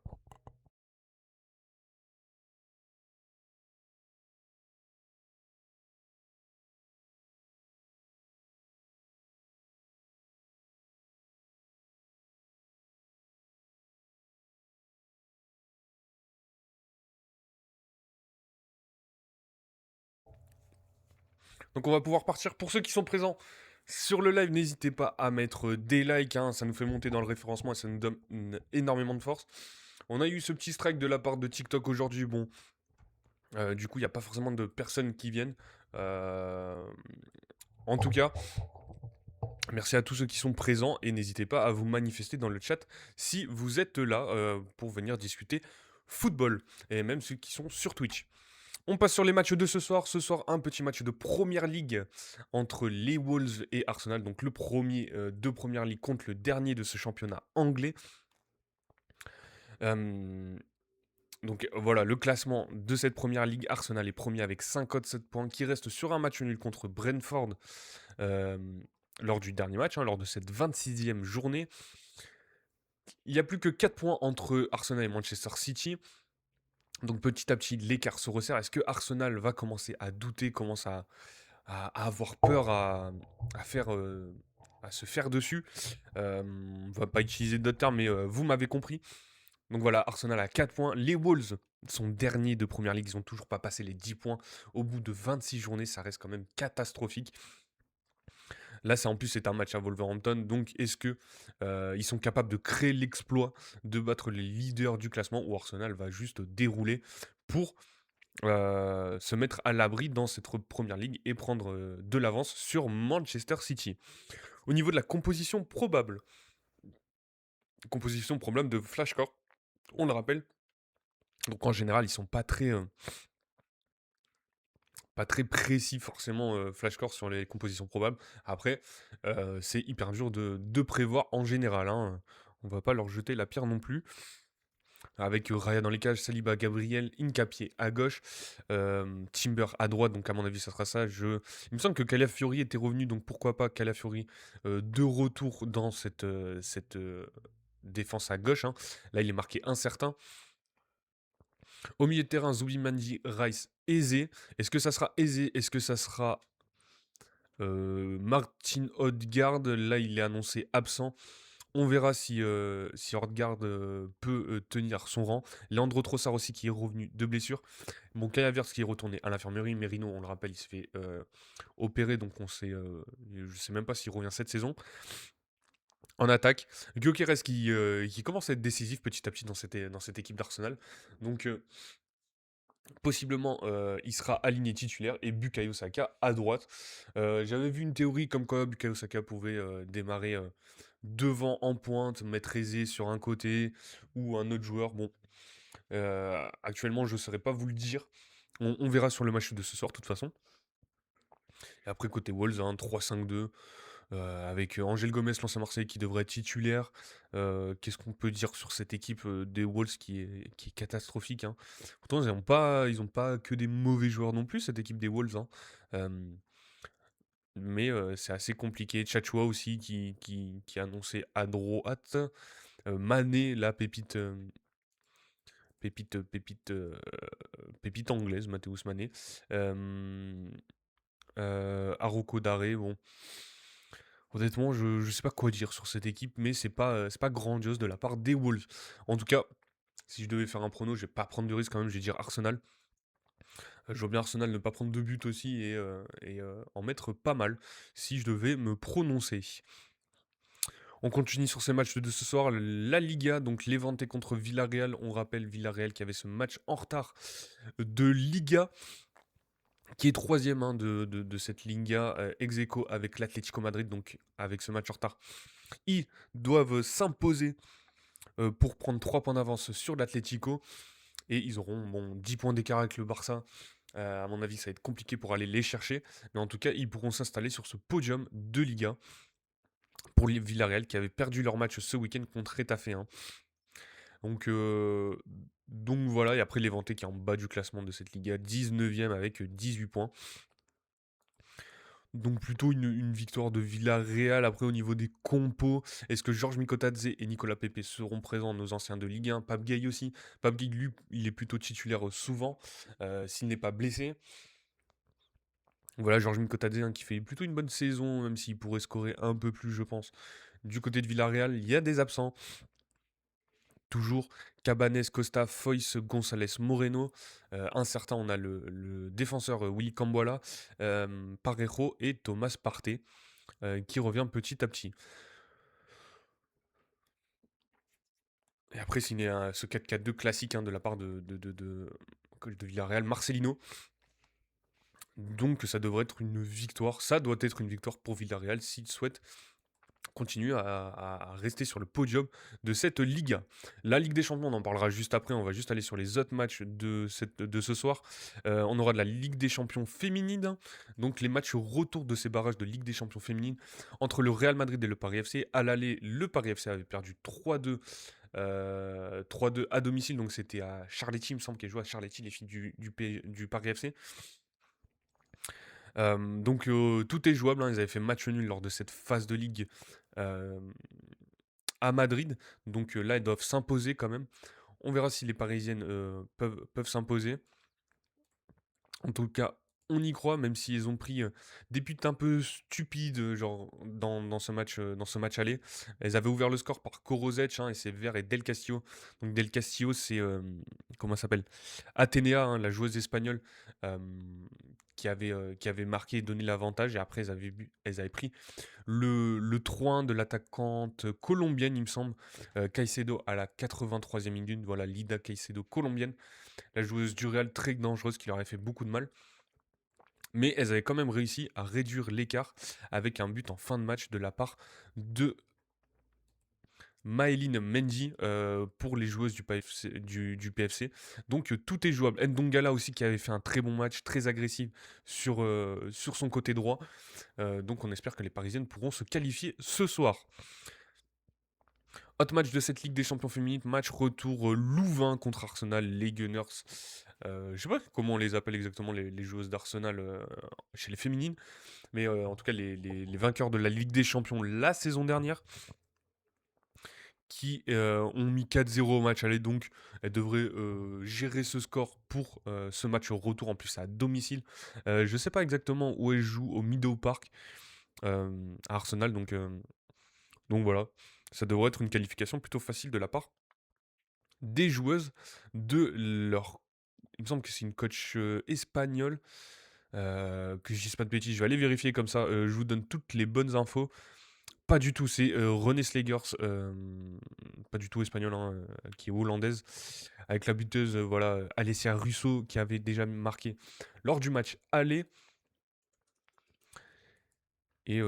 Donc on va pouvoir partir. Pour ceux qui sont présents sur le live, n'hésitez pas à mettre des likes, hein, ça nous fait monter dans le référencement et ça nous donne énormément de force. On a eu ce petit strike de la part de TikTok aujourd'hui. Bon, du coup, il n'y a pas forcément de personnes qui viennent. En tout cas, merci à tous ceux qui sont présents et n'hésitez pas à vous manifester dans le chat si vous êtes là pour venir discuter football et même ceux qui sont sur Twitch. On passe sur les matchs de ce soir. Ce soir, un petit match de Première Ligue entre les Wolves et Arsenal. Donc le premier de Première Ligue contre le dernier de ce championnat anglais. Euh, donc voilà, le classement de cette Première Ligue. Arsenal est premier avec 57 points, qui reste sur un match nul contre Brentford euh, lors du dernier match, lors de cette 26e journée. Il n'y a plus que 4 points entre Arsenal et Manchester City. Donc petit à petit, l'écart se resserre. Est-ce que Arsenal va commencer à douter, commence à avoir peur, à se faire dessus? On va pas utiliser d'autres termes, mais vous m'avez compris. Donc voilà, Arsenal a 4 points. Les Wolves sont derniers de Première Ligue. Ils n'ont toujours pas passé les 10 points au bout de 26 journées. Ça reste quand même catastrophique. Là, en plus, c'est un match à Wolverhampton. Donc, est-ce que ils sont capables de créer l'exploit de battre les leaders du classement, ou Arsenal va juste dérouler pour se mettre à l'abri dans cette Première Ligue et prendre de l'avance sur Manchester City? Au niveau de la composition probable de Flashcore, on le rappelle. Donc en général, ils sont pas très précis forcément Flashcore sur les compositions probables. Après, c'est hyper dur de prévoir en général, hein. On va pas leur jeter la pierre non plus. Avec Raya dans les cages, Saliba, Gabriel, Hincapié à gauche, Timber à droite, donc à mon avis ça sera ça. Il me semble que Calafiori était revenu, donc pourquoi pas Calafiori de retour dans cette défense à gauche, hein. Là il est marqué incertain. Au milieu de terrain, Zubimendi, Rice, Eze. Est-ce que ça sera Eze? Est-ce que ça sera Martin Odegaard? Là il est annoncé absent. On verra si Odegaard peut tenir son rang. Leandro Trossard aussi qui est revenu de blessure. Bon, Kai Havertz qui est retourné à l'infirmerie. Merino, on le rappelle, il se fait opérer, donc je sais même pas s'il revient cette saison. En attaque, Gyökeres qui commence à être décisif petit à petit dans cette équipe d'Arsenal. Donc possiblement il sera aligné titulaire, et Bukayo Saka à droite. J'avais vu une théorie comme quoi Bukayo Saka pouvait démarrer devant en pointe, mettre Eze sur un côté ou un autre joueur. Bon, actuellement je ne saurais pas vous le dire. On verra sur le match de ce soir de toute façon. Et après côté Wolves, 3-5-2. Avec Angel Gomez, l'ancien Marseille, qui devrait être titulaire. Qu'est-ce qu'on peut dire sur cette équipe des Wolves qui est catastrophique, hein. Pourtant, ils ont pas que des mauvais joueurs non plus, cette équipe des Wolves, hein. Euh, mais c'est assez compliqué. Tchatchoua aussi qui est annoncé à droite. Mané, la pépite anglaise, Mathéus Mané. Arauco Daré, bon. Honnêtement, je ne sais pas quoi dire sur cette équipe, mais c'est pas grandiose de la part des Wolves. En tout cas, si je devais faire un prono, je vais pas prendre de risque quand même, je vais dire Arsenal. Je vois bien Arsenal ne pas prendre de but aussi et en mettre pas mal si je devais me prononcer. On continue sur ces matchs de ce soir. La Liga, donc Levante contre Villarreal. On rappelle Villarreal qui avait ce match en retard de Liga, qui est troisième, hein, de cette Liga ex aequo avec l'Atlético Madrid, donc avec ce match en retard. Ils doivent s'imposer pour prendre 3 points d'avance sur l'Atlético. Et ils auront 10 points d'écart avec le Barça. À mon avis, ça va être compliqué pour aller les chercher. Mais en tout cas, ils pourront s'installer sur ce podium de Liga pour les Villarreal qui avaient perdu leur match ce week-end contre Retafe, hein. Donc, voilà. Et après, Levante qui est en bas du classement de cette Liga, 19e avec 18 points. Donc plutôt une victoire de Villarreal. Après au niveau des compos, est-ce que Georges Mikotadze et Nicolas Pepe seront présents, nos anciens de Ligue 1? Pape Gay aussi. Pape Gay, lui, il est plutôt titulaire souvent, s'il n'est pas blessé. Voilà, Georges Mikotadze, hein, qui fait plutôt une bonne saison, même s'il pourrait scorer un peu plus, je pense. Du côté de Villarreal, il y a des absents. Toujours Cabanes, Costa, Foyce, González, Moreno. Incertain, on a le défenseur Willy Cambola, Parejo et Thomas Partey, qui revient petit à petit. Et après, signer ce 4-4-2 classique, hein, de la part de Villarreal, Marcelino. Donc ça devrait être une victoire. Ça doit être une victoire pour Villarreal s'ils souhaitent continue à rester sur le podium de cette Liga. La Ligue des Champions, on en parlera juste après. On va juste aller sur les autres matchs de ce soir. On aura de la Ligue des Champions féminine. Donc les matchs retour de ces barrages de Ligue des Champions féminine entre le Real Madrid et le Paris FC. À l'aller, le Paris FC avait perdu 3-2. 3-2 à domicile, donc c'était à Charletti, il me semble qu'elles jouent à Charletti, les filles du Paris FC. Donc tout est jouable, hein. Ils avaient fait match nul lors de cette phase de ligue euh, à Madrid. Donc là, elles doivent s'imposer quand même. On verra si les Parisiennes peuvent s'imposer. En tout cas, on y croit, même s'ils ont pris des buts un peu stupides, genre dans ce match aller. Elles avaient ouvert le score par Korozec, hein, et c'est Ver et Del Castillo. Donc Del Castillo, c'est comment ça s'appelle? Athénéa, hein, la joueuse espagnole, euh, qui avait marqué et donné l'avantage. Et après, elles avaient pris le 3-1 de l'attaquante colombienne, il me semble, Caicedo à la 83e minute. Voilà, Lida Caicedo colombienne, la joueuse du Real très dangereuse qui leur avait fait beaucoup de mal. Mais elles avaient quand même réussi à réduire l'écart avec un but en fin de match de la part de Maëline Mendy pour les joueuses du PFC. Donc tout est jouable. Ndongala aussi qui avait fait un très bon match, très agressif sur son côté droit. Donc on espère que les Parisiennes pourront se qualifier ce soir. Autre match de cette Ligue des Champions féminines, match retour Louvain contre Arsenal, les Gunners. Je sais pas comment on les appelle exactement les joueuses d'Arsenal chez les féminines, mais en tout cas les vainqueurs de la Ligue des Champions la saison dernière, qui ont mis 4-0 au match aller, donc elles devraient gérer ce score pour ce match retour, en plus à domicile. Je sais pas exactement où elles jouent, au Meadow Park, à Arsenal, donc voilà, ça devrait être une qualification plutôt facile de la part des joueuses de leur... Il me semble que c'est une coach espagnole, que je dise pas de bêtises, je vais aller vérifier comme ça, je vous donne toutes les bonnes infos. Pas du tout, c'est René Slegers, pas du tout espagnol, hein, qui est hollandaise, avec la buteuse, voilà, Alessia Russo, qui avait déjà marqué lors du match aller, et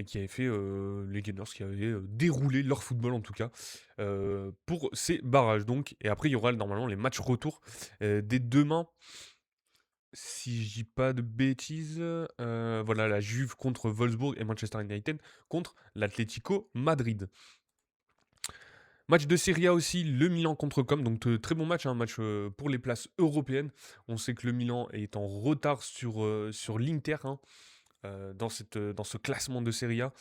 qui avait fait les Gunners, qui avaient déroulé leur football en tout cas pour ces barrages. Donc, et après, il y aura normalement les matchs retour dès demain. Si je dis pas de bêtises, voilà, la Juve contre Wolfsburg et Manchester United contre l'Atlético Madrid. Match de Serie A aussi, le Milan contre Com, donc très bon match, hein, match pour les places européennes. On sait que le Milan est en retard sur l'Inter, hein, dans ce classement de Serie A.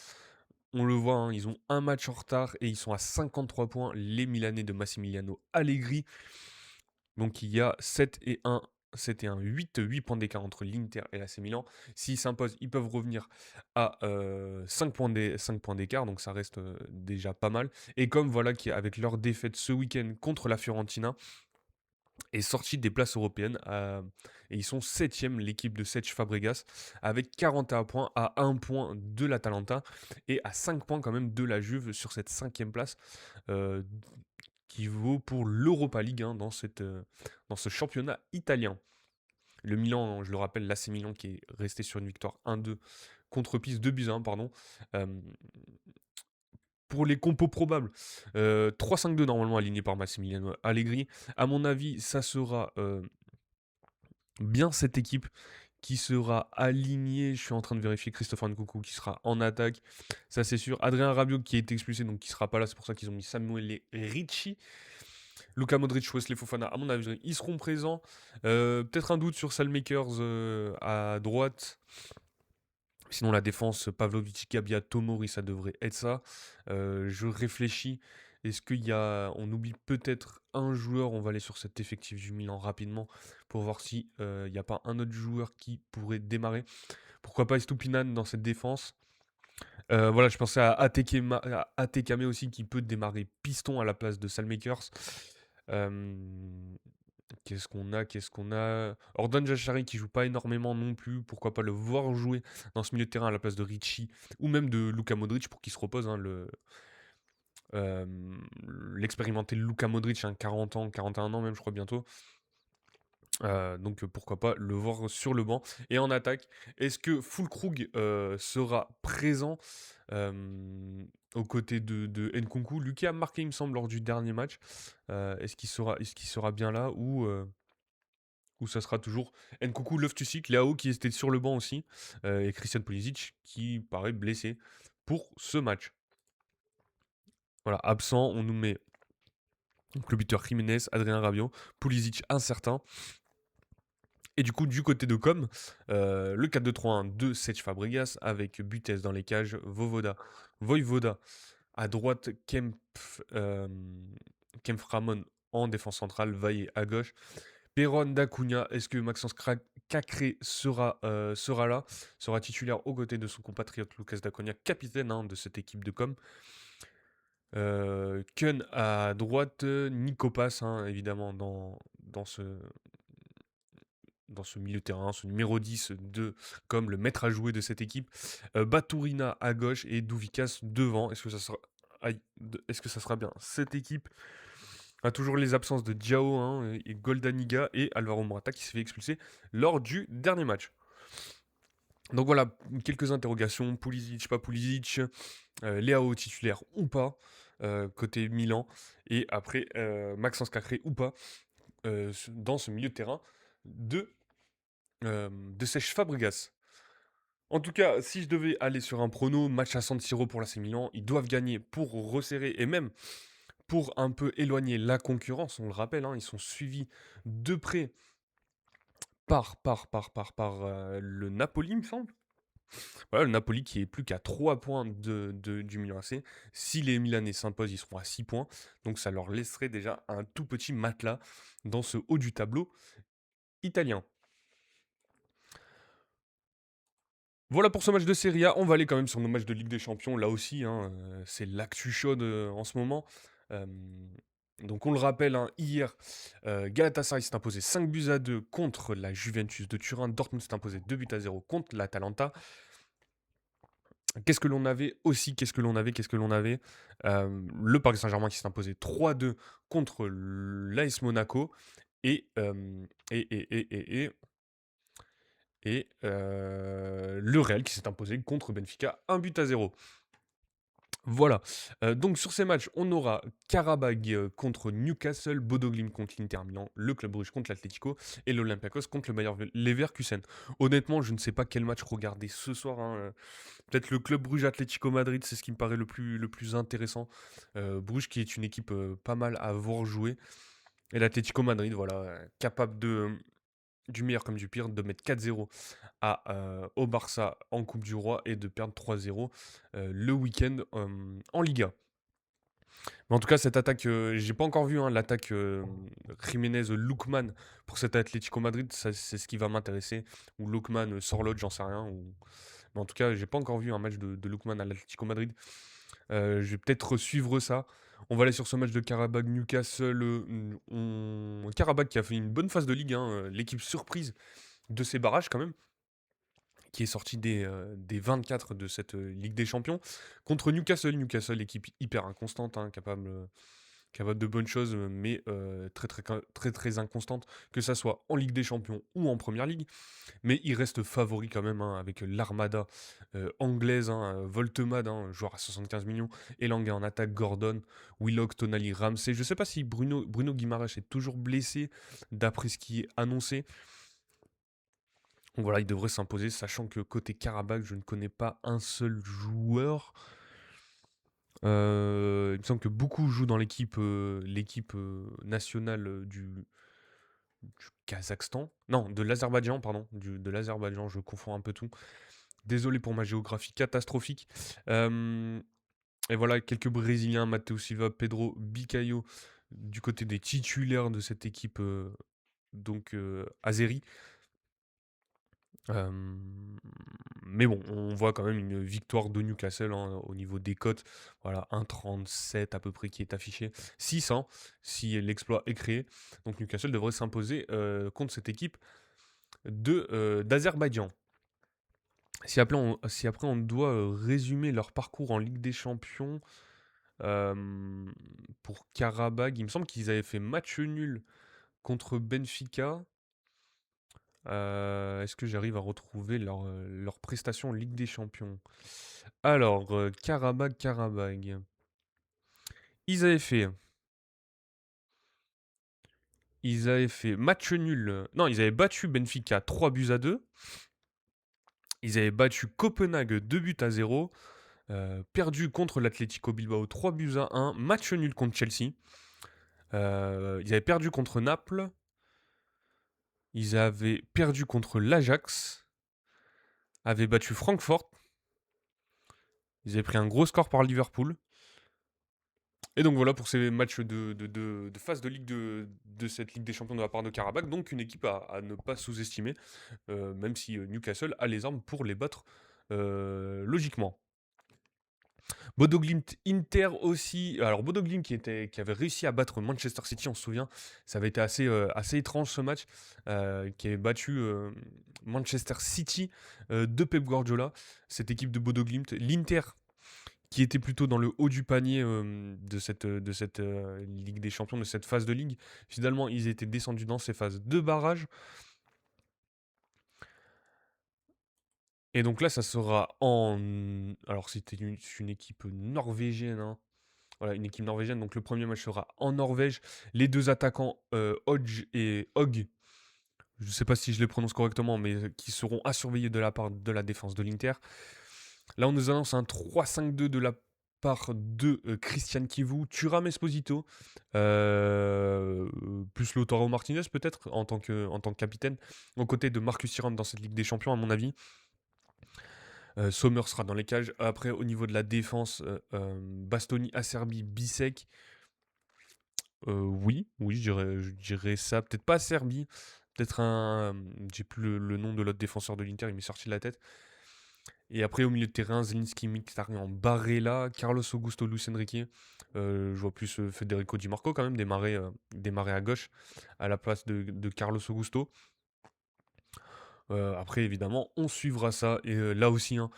On le voit, hein, ils ont un match en retard et ils sont à 53 points, les Milanais de Massimiliano Allegri. Donc il y a 7 et 1, 7 et 1, 8 points d'écart entre l'Inter et l'AC Milan. S'ils s'imposent, ils peuvent revenir à 5 points d'écart, donc ça reste déjà pas mal. Et comme voilà, qui avec leur défaite ce week-end contre la Fiorentina, est sorti des places européennes, et ils sont 7ème, l'équipe de Sech Fabregas, avec 41 points, à 1 point de l'Atalanta et à 5 points quand même de la Juve sur cette 5ème place, euh, qui vaut pour l'Europa League, hein, dans ce championnat italien. Le Milan, je le rappelle, l'AC Milan qui est resté sur une victoire 1-2 contre Pise, 2-1, pardon. Euh, pour les compos probables, 3-5-2 normalement aligné par Massimiliano Allegri. À mon avis, ça sera bien cette équipe qui sera alignée. Je suis en train de vérifier Christopher Nkunku qui sera en attaque, ça c'est sûr. Adrien Rabiot qui est expulsé, donc qui sera pas là, c'est pour ça qu'ils ont mis Samuel Ricci. Luka Modric, Wesley Fofana, à mon avis, ils seront présents. Peut-être un doute sur Salmakers à droite. Sinon, la défense, Pavlovic, Gabia, Tomori, ça devrait être ça. Je réfléchis. Est-ce qu'il y a... On oublie peut-être un joueur. On va aller sur cet effectif du Milan rapidement pour voir si il n'y a pas un autre joueur qui pourrait démarrer. Pourquoi pas Estupinan dans cette défense. Voilà, je pensais à Atekame aussi qui peut démarrer piston à la place de Salmakers. Euh, Qu'est-ce qu'on a? Ordon Jashari qui joue pas énormément non plus. Pourquoi pas le voir jouer dans ce milieu de terrain à la place de Ricci ou même de Luka Modric pour qu'il se repose, hein, euh, l'expérimenté Luka Modric, hein, 40 ans, 41 ans même, je crois bientôt. Donc pourquoi pas le voir sur le banc. Et en attaque, est-ce que Füllkrug sera présent aux côtés de Nkunku? Lui qui a marqué, il me semble, lors du dernier match. Est-ce qu'il sera bien là ou ça sera toujours Nkunku, Loftus-Cheek, Leao qui était sur le banc aussi, et Christian Pulisic qui paraît blessé pour ce match. Voilà, absent, on nous met donc le buteur Jiménez, Adrien Rabiot, Pulisic incertain. Et du coup, du côté de Com, le 4-2-3-1 de Serge Fabregas avec Butez dans les cages, Voivoda à droite, Kempf Ramon en défense centrale, Vaillé à gauche, Perron d'Acuna. Est-ce que Cacré sera là, sera titulaire aux côtés de son compatriote Lucas d'Acuna, capitaine de cette équipe de Com. Kun à droite, Nico Pass, évidemment, dans ce milieu de terrain, ce numéro 10 comme le maître à jouer de cette équipe. Baturina à gauche et Douvikas devant. Est-ce que ça sera bien cette équipe? On a toujours les absences de Diao et Goldaniga et Alvaro Morata qui s'est fait expulser lors du dernier match. Donc voilà, quelques interrogations. Pulisic, pas Pulisic. Leao titulaire ou pas, côté Milan. Et après, Maxence Cacré ou pas, dans ce milieu de terrain de Sèche Fabregas. En tout cas, si je devais aller sur un prono, match à San Siro pour l'AC Milan, ils doivent gagner pour resserrer et même pour un peu éloigner la concurrence. On le rappelle, ils sont suivis de près par le Napoli, il me semble. Voilà, le Napoli qui est plus qu'à 3 points du Milan AC. Si les Milanais s'imposent, ils seront à 6 points. Donc ça leur laisserait déjà un tout petit matelas dans ce haut du tableau italien. Voilà pour ce match de Serie A. On va aller quand même sur nos matchs de Ligue des Champions. Là aussi, c'est l'actu chaude en ce moment. Euh, donc on le rappelle, hier, Galatasaray s'est imposé 5-2 contre la Juventus de Turin. Dortmund s'est imposé 2-0 contre l'Atalanta. Qu'est-ce que l'on avait aussi? Le Paris Saint-Germain qui s'est imposé 3-2 contre l'AS Monaco. Et, euh, et, et, et, et, le Real qui s'est imposé contre Benfica 1-0. Voilà. Donc sur ces matchs, on aura Karabag contre Newcastle, Bodo Glimt contre l'Inter Milan, le Club Brugge contre l'Atlético et l'Olympiakos contre le Bayer Leverkusen. Honnêtement, je ne sais pas quel match regarder ce soir. Peut-être le Club Brugge Atlético Madrid, c'est ce qui me paraît le plus intéressant. Bruges qui est une équipe pas mal à voir jouer. Et l'Atlético Madrid, voilà, capable du meilleur comme du pire, de mettre 4-0 au Barça en Coupe du Roi et de perdre 3-0 le week-end en Liga. Mais en tout cas, cette attaque, j'ai pas encore vu l'attaque Jiménez-Lookman pour cet Atlético Madrid, c'est ce qui va m'intéresser. Ou Lookman Sorloth, j'en sais rien. Mais en tout cas, j'ai pas encore vu un match de Lookman à l'Atlético Madrid. Je vais peut-être suivre ça. On va aller sur ce match de Karabakh Newcastle. Karabakh qui a fait une bonne phase de Ligue, l'équipe surprise de ces barrages quand même, qui est sortie des 24 de cette Ligue des Champions, contre Newcastle. Newcastle, équipe hyper inconstante, capable de bonnes choses, mais très, très, très, très inconstante, que ça soit en Ligue des Champions ou en Première Ligue. Mais il reste favori quand même, avec l'armada anglaise, Voltemade, joueur à 75 millions, Elanga en attaque, Gordon, Willock, Tonali, Ramsey. Je ne sais pas si Bruno Guimaraes est toujours blessé, d'après ce qui est annoncé. Donc voilà, il devrait s'imposer, sachant que côté Karabakh, je ne connais pas un seul joueur. Il me semble que beaucoup jouent dans l'équipe nationale du Kazakhstan. Non, de l'Azerbaïdjan, pardon. De l'Azerbaïdjan, je confonds un peu tout. Désolé pour ma géographie catastrophique. Et voilà, quelques Brésiliens, Matheus Silva, Pedro Bicaio, du côté des titulaires de cette équipe, donc azéri. Mais bon, on voit quand même une victoire de Newcastle au niveau des cotes. Voilà, 1,37 à peu près qui est affiché. 600 si l'exploit est créé. Donc Newcastle devrait s'imposer contre cette équipe d'Azerbaïdjan. Si après on doit résumer leur parcours en Ligue des Champions, pour Karabakh, il me semble qu'ils avaient fait match nul contre Benfica. Est-ce que j'arrive à retrouver leur prestation en Ligue des Champions? Alors, Karabag. Ils avaient fait, ils avaient fait match nul. Non, ils avaient battu Benfica 3-2. Ils avaient battu Copenhague 2-0. Perdu contre l'Atlético Bilbao 3-1. Match nul contre Chelsea. Ils avaient perdu contre Naples. Ils avaient perdu contre l'Ajax. Avaient battu Francfort. Ils avaient pris un gros score par Liverpool. Et donc voilà pour ces matchs de phase de Ligue de cette Ligue des Champions de la part de Karabakh. Donc une équipe à ne pas sous-estimer, même si Newcastle a les armes pour les battre logiquement. Bodo Glimt Inter aussi. Alors Bodo Glimt qui avait réussi à battre Manchester City, on se souvient. Ça avait été assez étrange ce match. Qui avait battu Manchester City de Pep Guardiola. Cette équipe de Bodo Glimt. L'Inter qui était plutôt dans le haut du panier de cette Ligue des Champions, de cette phase de Ligue. Finalement, ils étaient descendus dans ces phases de barrage. Et donc là, ça sera en... Alors, c'était une équipe norvégienne, hein. Voilà, une équipe norvégienne. Donc, le premier match sera en Norvège. Les deux attaquants, Hodge et Hogg, je ne sais pas si je les prononce correctement, mais qui seront à surveiller de la part de la défense de l'Inter. Là, on nous annonce un 3-5-2 de la part de Christian Kivu, Thuram Esposito, plus Lautaro Martinez peut-être en tant que capitaine, aux côtés de Marcus Thuram dans cette Ligue des Champions, à mon avis. Sommer sera dans les cages. Après, au niveau de la défense, Bastoni, Acerbi, Bisek. Oui, je dirais ça. Peut-être pas Acerbi. Peut-être un. J'ai plus le nom de l'autre défenseur de l'Inter, il m'est sorti de la tête. Et après, au milieu de terrain, Zelinski, Mkhitaryan, Barella, Carlos Augusto, Luis Enrique. Je vois plus Federico Di Marco quand même démarrer à gauche à la place de Carlos Augusto. Après, évidemment, on suivra ça. Et là aussi, hein,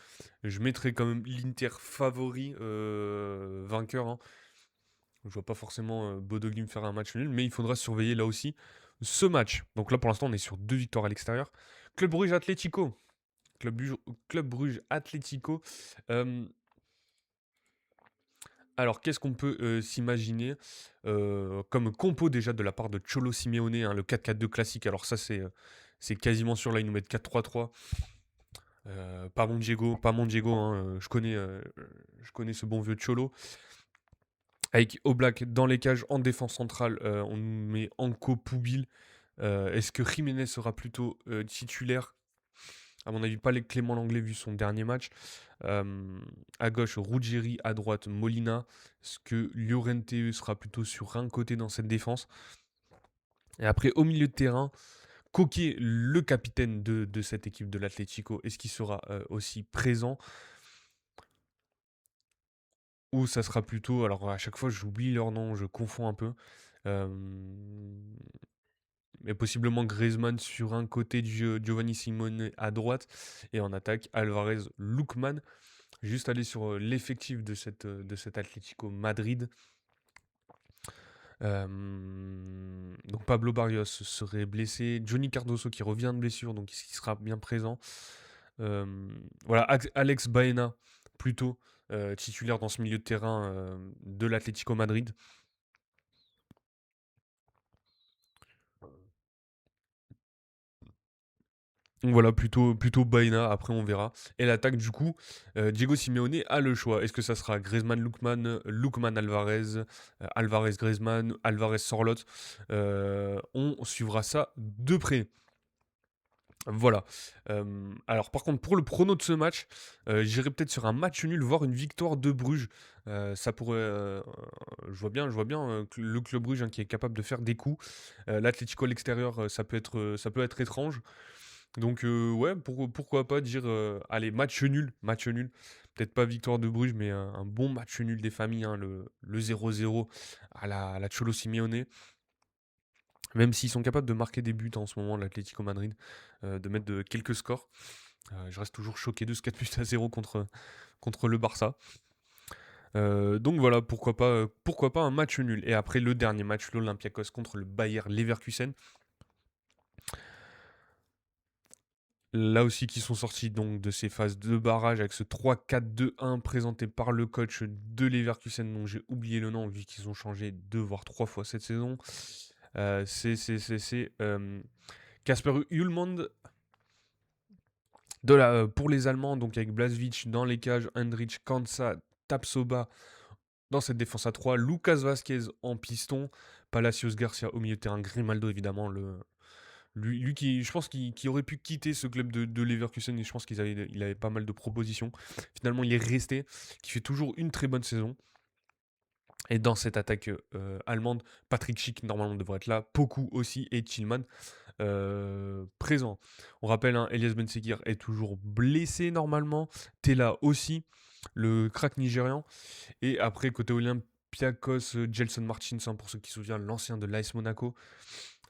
je mettrai quand même l'Inter favori vainqueur, hein. Je vois pas forcément Bodo Glimt faire un match nul, mais il faudra surveiller là aussi ce match. Donc là, pour l'instant, on est sur 2 victoires à l'extérieur. Club Brugge Atlético. Club Bruges Atlético. Euh, alors, qu'est-ce qu'on peut s'imaginer comme compo déjà de la part de Cholo Simeone, hein, le 4-4-2 classique. Alors ça, c'est quasiment sûr. Là, ils nous mettent 4-3-3. Pas mon Diego, hein, je connais ce bon vieux Cholo. Avec Oblak dans les cages en défense centrale, on nous met Anko Poubil. Est-ce que Jiménez sera plutôt titulaire? À mon avis, pas Clément Langlais vu son dernier match. À gauche, Ruggieri, à droite, Molina. Est-ce que Llorente sera plutôt sur un côté dans cette défense? Et après, au milieu de terrain, Coquet, le capitaine de cette équipe de l'Atlético, est-ce qu'il sera aussi présent? Ou ça sera plutôt... Alors à chaque fois, j'oublie leur nom, je confonds un peu. Euh, mais possiblement Griezmann sur un côté, Giovanni Simone à droite. Et en attaque, Alvarez, Lookman. Juste aller sur l'effectif de cet Atlético Madrid. Donc Pablo Barrios serait blessé. Johnny Cardoso qui revient de blessure, donc il sera bien présent. Voilà, Alex Baena, plutôt titulaire dans ce milieu de terrain de l'Atlético Madrid. Donc voilà, plutôt Baena, après on verra. Et l'attaque, du coup, Diego Simeone a le choix. Est-ce que ça sera Griezmann, Lookman Alvarez, Alvarez Griezmann, Alvarez Sorloth? On suivra ça de près. Voilà. Alors par contre, pour le prono de ce match, j'irai peut-être sur un match nul, voire une victoire de Bruges. Ça pourrait. Je vois bien le club Bruges, hein, qui est capable de faire des coups. L'Atlético à l'extérieur, ça peut être étrange. Donc ouais, pourquoi pas dire, allez, match nul, match nul. Peut-être pas victoire de Bruges, mais un bon match nul des familles, hein, le 0-0 à la Cholo Simeone. Même s'ils sont capables de marquer des buts en ce moment, l'Atlético Madrid, de mettre quelques scores. Je reste toujours choqué de ce 4 buts à 0 contre le Barça. Donc voilà, pourquoi pas un match nul. Et après le dernier match, l'Olympiakos contre le Bayer Leverkusen. Là aussi qui sont sortis donc de ces phases de barrage avec ce 3-4-2-1 présenté par le coach de Leverkusen dont j'ai oublié le nom vu qu'ils ont changé 2 voire 3 fois cette saison. C'est Kasper Hjulmand pour les Allemands, donc avec Blažević dans les cages, Hendrich, Kansa, Tapsoba dans cette défense à 3, Lucas Vazquez en piston, Palacios Garcia au milieu de terrain, Grimaldo évidemment, lui qui, je pense qu'il aurait pu quitter ce club de Leverkusen et je pense il avait pas mal de propositions. Finalement, il est resté, qui fait toujours une très bonne saison. Et dans cette attaque allemande, Patrick Schick normalement devrait être là, Poku aussi et Tillman présent. On rappelle, hein, Elias Bensekir est toujours blessé normalement, Tella aussi, le crack nigérian. Et après, côté Olympiakos, Gelson Martins, hein, pour ceux qui se souviennent, l'ancien de l'AS Monaco.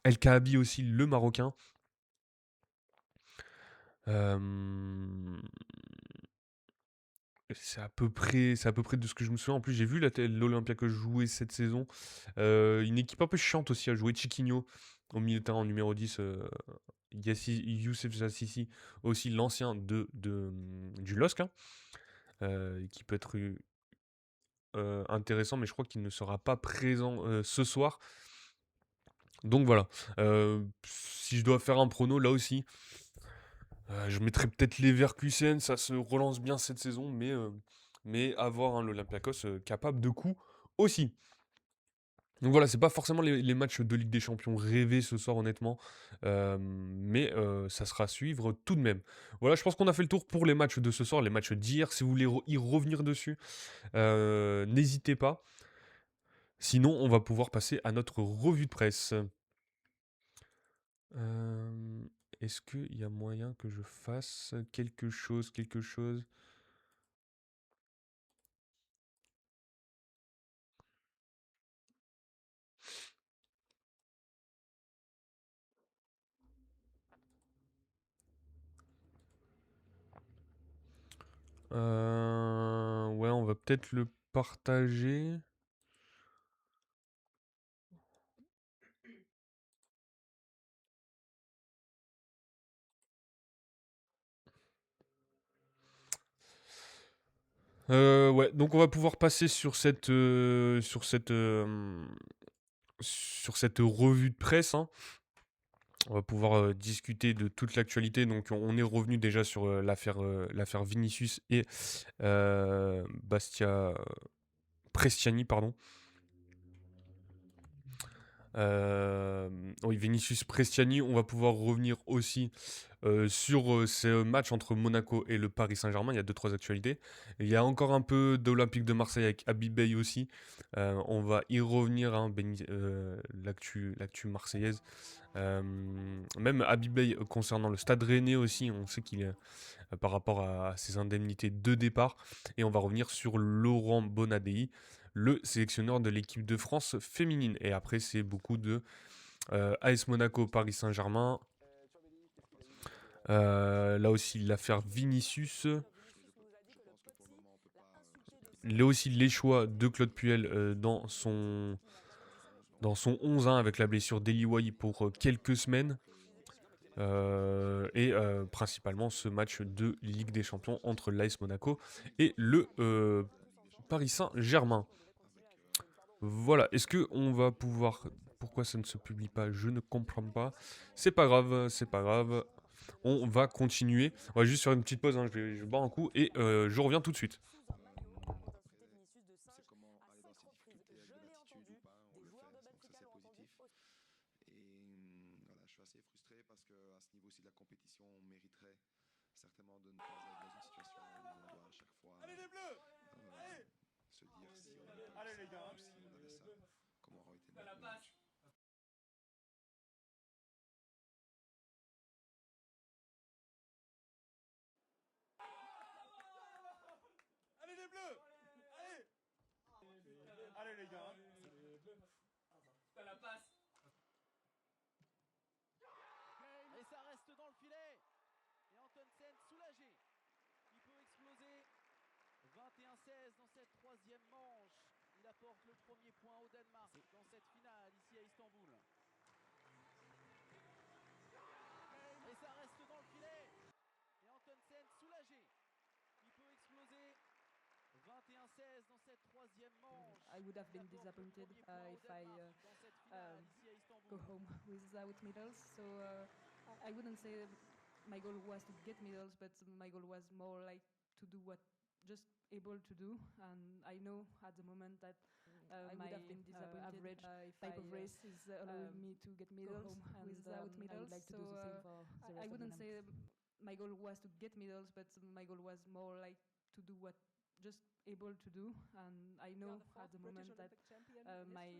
El Kaabi aussi, le Marocain. C'est à peu près de ce que je me souviens. En plus, j'ai vu l'Olympiakos jouer cette saison. Une équipe un peu chiante aussi à jouer. Chiquinho au milieu de terrain en numéro 10. Youssef Zassisi, aussi l'ancien du LOSC, hein, qui peut être intéressant, mais je crois qu'il ne sera pas présent ce soir. Donc voilà. Si je dois faire un prono, là aussi, je mettrais peut-être Leverkusen. Ça se relance bien cette saison, mais avoir l'Olympiakos capable de coups aussi. Donc voilà, c'est pas forcément les matchs de Ligue des Champions rêvés ce soir, honnêtement. Mais ça sera à suivre tout de même. Voilà, je pense qu'on a fait le tour pour les matchs de ce soir, les matchs d'hier. Si vous voulez y revenir dessus, n'hésitez pas. Sinon, on va pouvoir passer à notre revue de presse. Euh, Est-ce qu'il y a moyen que je fasse quelque chose? Ouais, on va peut-être le partager. Ouais, donc on va pouvoir passer sur cette revue de presse, hein. On va pouvoir discuter de toute l'actualité. Donc on est revenu déjà sur l'affaire Vinicius et Bastia Prestiani, pardon. Oui, Vinicius Prestiani, on va pouvoir revenir aussi sur ce match entre Monaco et le Paris Saint-Germain. Il y a 2-3 actualités. Il y a encore un peu d'Olympique de Marseille avec Habib Beye aussi. On va y revenir, hein, l'actu marseillaise. Même Habib Beye concernant le Stade Rennais aussi, on sait qu'il est par rapport à ses indemnités de départ. Et on va revenir sur Laurent Bonadei, le sélectionneur de l'équipe de France féminine. Et après, c'est beaucoup de AS Monaco, Paris Saint-Germain. Là aussi, l'affaire Vinicius. Là aussi, les choix de Claude Puel dans son 11 avec la blessure d'Eli Wahi pour quelques semaines. Et principalement ce match de Ligue des Champions entre l'AS Monaco et le Paris Saint-Germain. Voilà, est-ce que on va pouvoir... Pourquoi ça ne se publie pas? Je ne comprends pas. C'est pas grave, c'est pas grave. On va continuer. On va juste faire une petite pause, hein. Je bois un coup et je reviens tout de suite. Allez les bleus! Allez! Allez les gars! T'as la passe! Allez les bleus! Allez! Allez les gars! T'as la passe! Et ça reste dans le filet. Et Antonsen soulagé. Il peut exploser. 21-16 dans cette troisième manche. Il apporte le premier point au Danemark dans cette finale ici à Istanbul. Et ça reste dans le filet. 16 dans cette troisième manche. I would have Il been apporte le disappointed premier point au if I Danemark dans cette finale ici à go Istanbul. home without medals. So I wouldn't say my goal was to get medals, but my goal was more like to do what just able to do. And I know at the moment that I my would have been disappointed average if type I of race is allowing me to get medals home and without I would medals. like to So do the same for the I rest of wouldn't them. say My goal was to get medals, but my goal was more like to do what just able to do. And I know at the moment that my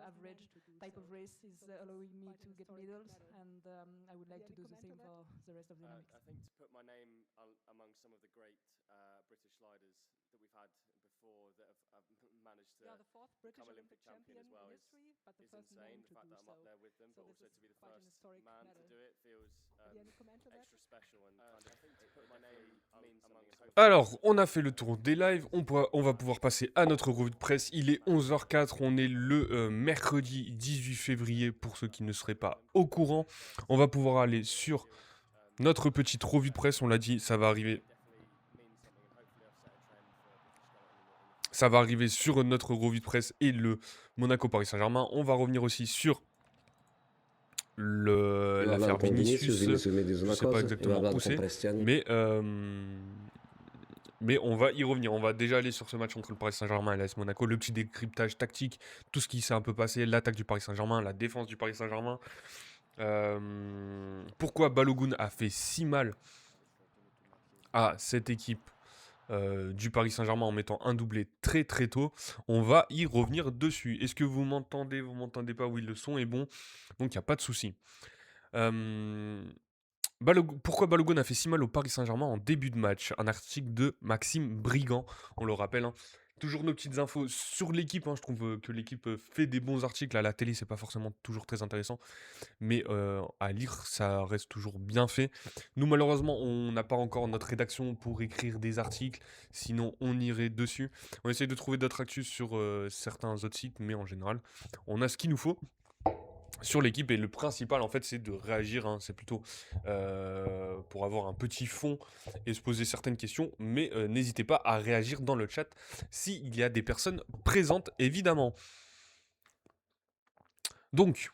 average type of race is allowing me to get medals, and I would like to do the same for the rest of the Olympics. I think to put my name among some of the great British sliders that we've had before that have managed to The fourth British become Olympic champion as well in history, but the is first insane. man The to fact do that I'm so. up there with them, So but this also is to be the quite an first historic man medal. to do it feels Any comment on that? extra special. And I think to put my name means among Alors, on a fait le tour des lives, on va pouvoir passer à notre revue de presse. Il est 11h04, on est le mercredi 18 février pour ceux qui ne seraient pas au courant. On va pouvoir aller sur notre petite revue de presse, on l'a dit, ça va arriver. Ça va arriver sur notre revue de presse et le Monaco Paris Saint-Germain. On va revenir aussi sur l'affaire Vinicius. Je ne sais pas exactement où c'est, mais on va y revenir. On va déjà aller sur ce match entre le Paris Saint-Germain et l'AS Monaco. Le petit décryptage tactique, tout ce qui s'est un peu passé, l'attaque du Paris Saint-Germain, la défense du Paris Saint-Germain. Pourquoi Balogun a fait si mal à cette équipe du Paris Saint-Germain en mettant un doublé très très tôt. On va y revenir dessus. Est-ce que vous m'entendez? Vous m'entendez pas? Oui, le son est bon, donc il n'y a pas de souci. Pourquoi Balogun a fait si mal au Paris Saint-Germain en début de match? Un article de Maxime Brigand, on le rappelle. Toujours nos petites infos sur l'équipe. Je trouve que l'équipe fait des bons articles. À la télé, c'est pas forcément toujours très intéressant. Mais à lire, ça reste toujours bien fait. Nous, malheureusement, on n'a pas encore notre rédaction pour écrire des articles. Sinon, on irait dessus. On essaye de trouver d'autres actus sur certains autres sites. Mais en général, on a ce qu'il nous faut sur l'équipe. Et le principal, en fait, c'est de réagir. C'est plutôt pour avoir un petit fond et se poser certaines questions. Mais n'hésitez pas à réagir dans le chat s'il y a des personnes présentes, évidemment. Donc,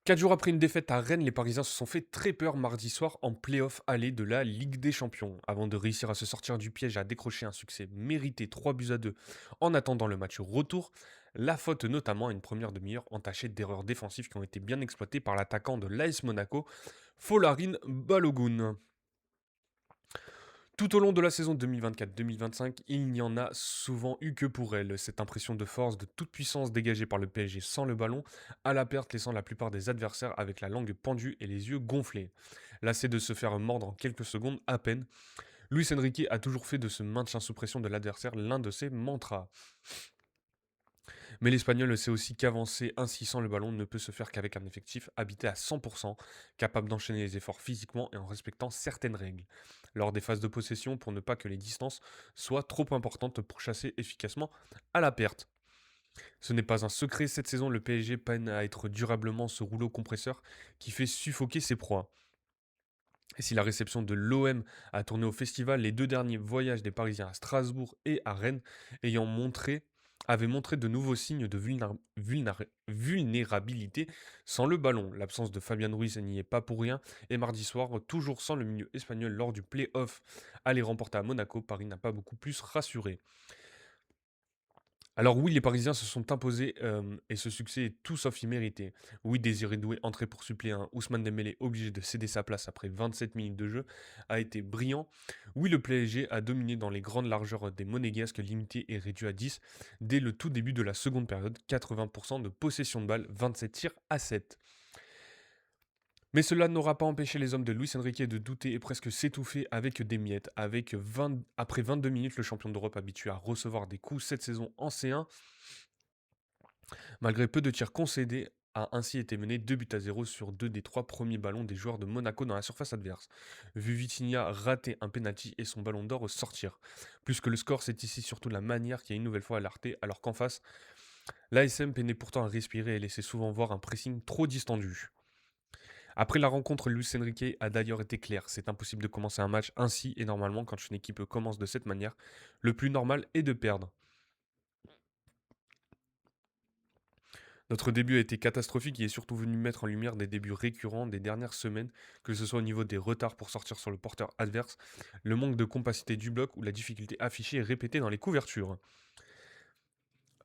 4 jours après une défaite à Rennes, les Parisiens se sont fait très peur mardi soir en play-off aller de la Ligue des Champions. Avant de réussir à se sortir du piège et à décrocher un succès mérité 3-2 en attendant le match retour, la faute notamment à une première demi-heure entachée d'erreurs défensives qui ont été bien exploitées par l'attaquant de l'AS Monaco, Folarin Balogun. Tout au long de la saison 2024-2025, il n'y en a souvent eu que pour elle. Cette impression de force, de toute puissance dégagée par le PSG sans le ballon, à la perte laissant la plupart des adversaires avec la langue pendue et les yeux gonflés. Lassé de se faire mordre en quelques secondes à peine, Luis Enrique a toujours fait de ce maintien sous pression de l'adversaire l'un de ses mantras. Mais l'Espagnol sait aussi qu'avancer ainsi sans le ballon ne peut se faire qu'avec un effectif habité à 100%, capable d'enchaîner les efforts physiquement et en respectant certaines règles. Lors des phases de possession, pour ne pas que les distances soient trop importantes pour chasser efficacement à la perte. Ce n'est pas un secret, cette saison le PSG peine à être durablement ce rouleau compresseur qui fait suffoquer ses proies. Et si la réception de l'OM a tourné au festival, les 2 derniers voyages des Parisiens à Strasbourg et à Rennes avaient montré de nouveaux signes de vulnérabilité sans le ballon. L'absence de Fabian Ruiz n'y est pas pour rien. Et mardi soir, toujours sans le milieu espagnol lors du play-off aller remporter à Monaco, Paris n'a pas beaucoup plus rassuré. Alors oui, les Parisiens se sont imposés et ce succès est tout sauf immérité. Oui, Désiré Doué, entré pour suppléer un Ousmane Dembélé obligé de céder sa place après 27 minutes de jeu, a été brillant. Oui, le PSG a dominé dans les grandes largeurs des Monégasques, limité et réduit à 10 dès le tout début de la seconde période, 80% de possession de balle, 27 tirs à 7. Mais cela n'aura pas empêché les hommes de Luis Enrique de douter et presque s'étouffer avec des miettes. Après 22 minutes, le champion d'Europe habitué à recevoir des coups cette saison en C1, malgré peu de tirs concédés, a ainsi été mené 2-0 sur 2 des 3 premiers ballons des joueurs de Monaco dans la surface adverse. Vu Vitinha rater un penalty et son ballon d'or sortir. Plus que le score, c'est ici surtout la manière qui a une nouvelle fois alerté, alors qu'en face, l'ASM peinait pourtant à respirer et laissait souvent voir un pressing trop distendu. Après la rencontre, Luis Enrique a d'ailleurs été clair, c'est impossible de commencer un match ainsi et normalement quand une équipe commence de cette manière, le plus normal est de perdre. Notre début a été catastrophique et est surtout venu mettre en lumière des débuts récurrents des dernières semaines, que ce soit au niveau des retards pour sortir sur le porteur adverse, le manque de compacité du bloc ou la difficulté affichée et répétée dans les couvertures.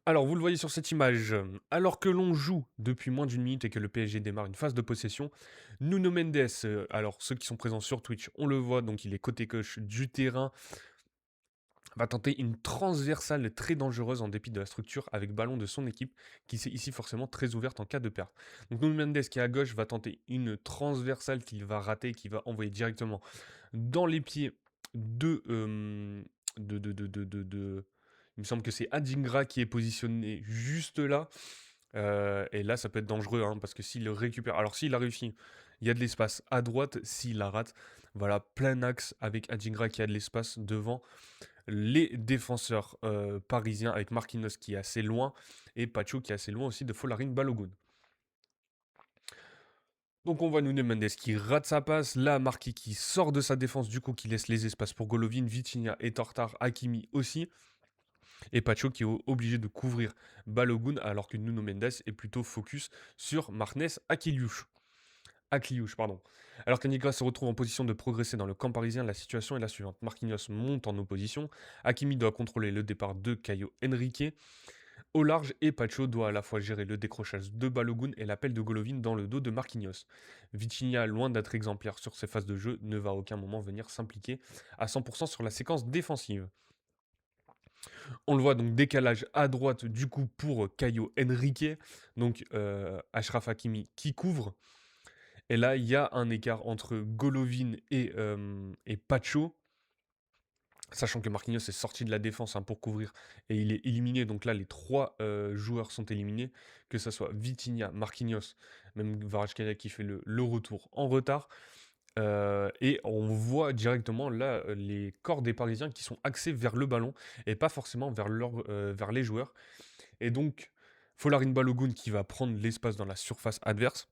Alors, vous le voyez sur cette image, alors que l'on joue depuis moins d'une minute et que le PSG démarre une phase de possession, Nuno Mendes, alors ceux qui sont présents sur Twitch, on le voit, donc il est côté gauche du terrain, va tenter une transversale très dangereuse en dépit de la structure avec ballon de son équipe, qui s'est ici forcément très ouverte en cas de perte. Donc Nuno Mendes qui est à gauche va tenter une transversale qu'il va rater, qui va envoyer directement dans les pieds de... Il me semble que c'est Adingra qui est positionné juste là. Et là, ça peut être dangereux, hein, parce que s'il le récupère... Alors s'il a réussi, il y a de l'espace à droite. S'il la rate, voilà, plein axe avec Adingra qui a de l'espace devant les défenseurs parisiens, avec Marquinhos qui est assez loin, et Pacho qui est assez loin aussi de Folarin Balogun. Donc on voit Nuno Mendes qui rate sa passe, là Marquis qui sort de sa défense, du coup qui laisse les espaces pour Golovin, Vitinha est en retard, Hakimi aussi, et Pacho qui est obligé de couvrir Balogun alors que Nuno Mendes est plutôt focus sur Marnes Akiliush. Pardon. Alors qu'Anigra se retrouve en position de progresser dans le camp parisien, la situation est la suivante. Marquinhos monte en opposition, Hakimi doit contrôler le départ de Caio Henrique, au large, et Pacho doit à la fois gérer le décrochage de Balogun et l'appel de Golovin dans le dos de Marquinhos. Vitinha, loin d'être exemplaire sur ses phases de jeu, ne va à aucun moment venir s'impliquer à 100% sur la séquence défensive. On le voit donc décalage à droite du coup pour Caio Henrique, donc Achraf Hakimi qui couvre. Et là, il y a un écart entre Golovin et Pacho, sachant que Marquinhos est sorti de la défense, hein, pour couvrir et il est éliminé. Donc là, les trois joueurs sont éliminés, que ce soit Vitinha, Marquinhos, même Kvaratskhelia qui fait le retour en retard. Et on voit directement là les corps des Parisiens qui sont axés vers le ballon et pas forcément vers les joueurs. Et donc, Folarin Balogun qui va prendre l'espace dans la surface adverse.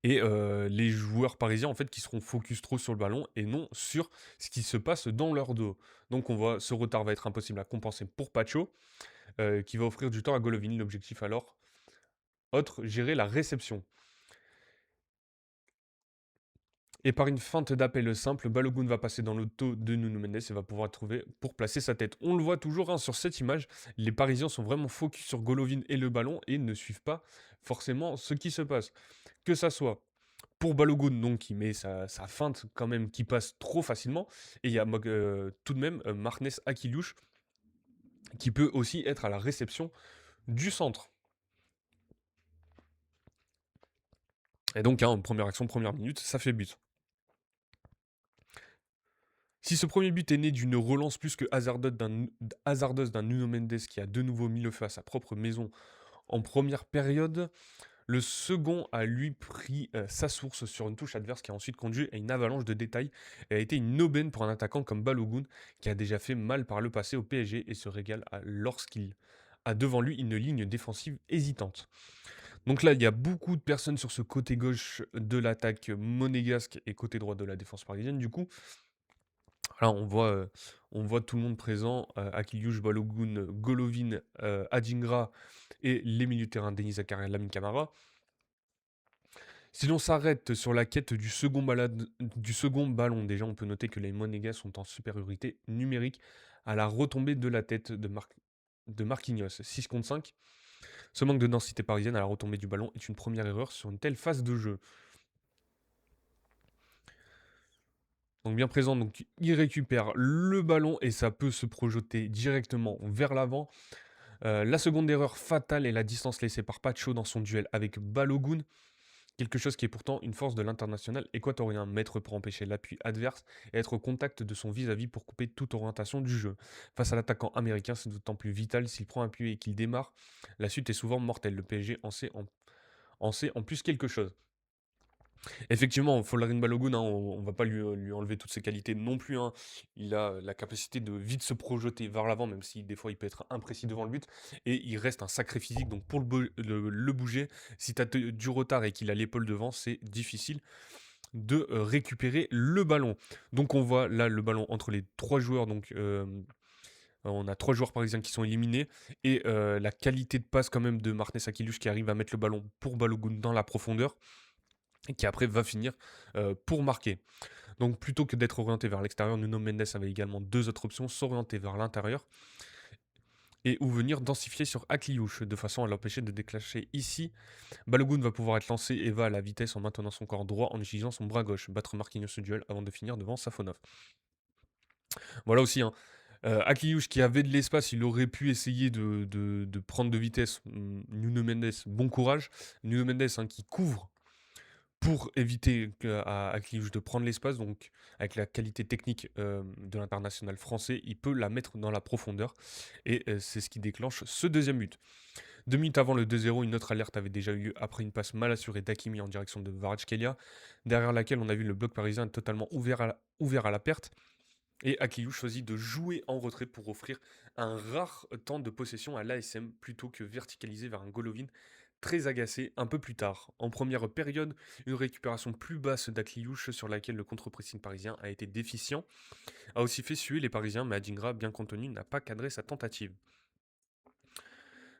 Et les joueurs parisiens en fait qui seront focus trop sur le ballon et non sur ce qui se passe dans leur dos. Donc on voit ce retard va être impossible à compenser pour Pacho, qui va offrir du temps à Golovin. L'objectif alors, autre, gérer la réception. Et par une feinte d'appel simple, Balogun va passer dans le dos de Nuno Mendes et va pouvoir trouver pour placer sa tête. On le voit toujours, hein, sur cette image, les Parisiens sont vraiment focus sur Golovin et le ballon et ne suivent pas forcément ce qui se passe. Que ça soit pour Balogun, donc qui met sa feinte quand même, qui passe trop facilement. Et il y a tout de même Marnes Akiliush qui peut aussi être à la réception du centre. Et donc, hein, première action, première minute, ça fait but. Si ce premier but est né d'une relance plus que hasardeuse d'un Nuno Mendes qui a de nouveau mis le feu à sa propre maison en première période, le second a lui pris sa source sur une touche adverse qui a ensuite conduit à une avalanche de détails et a été une aubaine pour un attaquant comme Balogun qui a déjà fait mal par le passé au PSG et se régale lorsqu'il a devant lui une ligne défensive hésitante. Donc là, il y a beaucoup de personnes sur ce côté gauche de l'attaque monégasque et côté droit de la défense parisienne. Du coup, là, on voit tout le monde présent, Akiliush, Balogun, Golovin, Adingra et les milieux de terrain, Denis Zakaria, Lamine Camara. Si l'on s'arrête sur la quête du second ballon, déjà on peut noter que les Monégas sont en supériorité numérique à la retombée de la tête de Marquinhos, 6 contre 5. Ce manque de densité parisienne à la retombée du ballon est une première erreur sur une telle phase de jeu. Donc bien présent, donc il récupère le ballon et ça peut se projeter directement vers l'avant. La seconde erreur fatale est la distance laissée par Pacho dans son duel avec Balogun. Quelque chose qui est pourtant une force de l'international équatorien, maître pour empêcher l'appui adverse et être au contact de son vis-à-vis pour couper toute orientation du jeu. Face à l'attaquant américain, c'est d'autant plus vital s'il prend appui et qu'il démarre. La suite est souvent mortelle. Le PSG en sait en plus quelque chose. Effectivement, Folarin Balogun, hein, on va pas lui enlever toutes ses qualités non plus, hein. Il a la capacité de vite se projeter vers l'avant, même si des fois il peut être imprécis devant le but. Et il reste un sacré physique, donc pour le bouger, si tu as du retard et qu'il a l'épaule devant, c'est difficile de récupérer le ballon. Donc on voit là le ballon entre les trois joueurs, donc on a trois joueurs parisiens qui sont éliminés et la qualité de passe quand même de Martinez Aquiluche qui arrive à mettre le ballon pour Balogun dans la profondeur et qui après va finir pour marquer. Donc plutôt que d'être orienté vers l'extérieur, Nuno Mendes avait également deux autres options, s'orienter vers l'intérieur et ou venir densifier sur Akliouche de façon à l'empêcher de déclencher ici. Balogun va pouvoir être lancé et va à la vitesse en maintenant son corps droit en utilisant son bras gauche, battre Marquinhos ce duel avant de finir devant Safonov. Voilà aussi, hein. Akliouche qui avait de l'espace, il aurait pu essayer de prendre de vitesse. Nuno Mendes, bon courage. Nuno Mendes, hein, qui couvre pour éviter à Akliouche de prendre l'espace, donc avec la qualité technique de l'international français, il peut la mettre dans la profondeur et c'est ce qui déclenche ce deuxième but. 2 minutes avant le 2-0, une autre alerte avait déjà eu lieu après une passe mal assurée d'Hakimi en direction de Kvaratskhelia, derrière laquelle on a vu le bloc parisien totalement ouvert à la perte. Et Akliouche choisit de jouer en retrait pour offrir un rare temps de possession à l'ASM plutôt que verticaliser vers un Golovin très agacé un peu plus tard. En première période, une récupération plus basse d'Akliouche sur laquelle le contre-pressing parisien a été déficient a aussi fait suer les Parisiens, mais Adingra, bien contenu, n'a pas cadré sa tentative.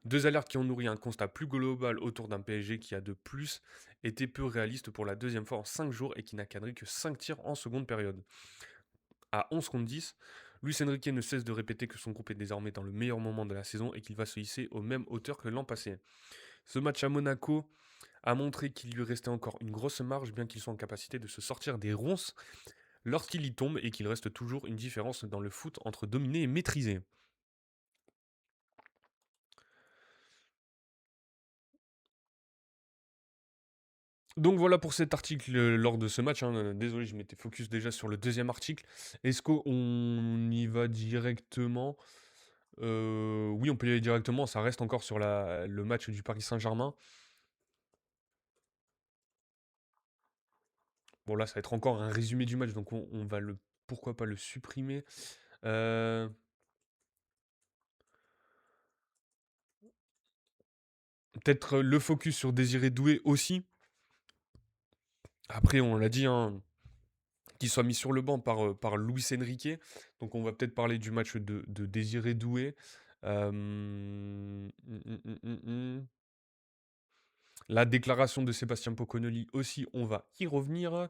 Deux alertes qui ont nourri un constat plus global autour d'un PSG qui a de plus été peu réaliste pour la deuxième fois en 5 jours et qui n'a cadré que 5 tirs en seconde période. À 11 contre 10, Luis Enrique ne cesse de répéter que son groupe est désormais dans le meilleur moment de la saison et qu'il va se hisser aux mêmes hauteurs que l'an passé. Ce match à Monaco a montré qu'il lui restait encore une grosse marge, bien qu'il soit en capacité de se sortir des ronces lorsqu'il y tombe et qu'il reste toujours une différence dans le foot entre dominer et maîtriser. Donc voilà pour cet article lors de ce match, hein. Désolé, je m'étais focus déjà sur le deuxième article. Est-ce qu'on y va directement? Oui, on peut y aller directement. Ça reste encore sur le match du Paris Saint-Germain. Bon, là, ça va être encore un résumé du match, donc on va pourquoi pas le supprimer. Euh, Peut-être le focus sur Désiré Doué aussi. Après, on l'a dit, hein, qu'il soit mis sur le banc par Luis Enrique. Donc on va peut-être parler du match de Désiré Doué. La déclaration de Sébastien Poconoli aussi, on va y revenir.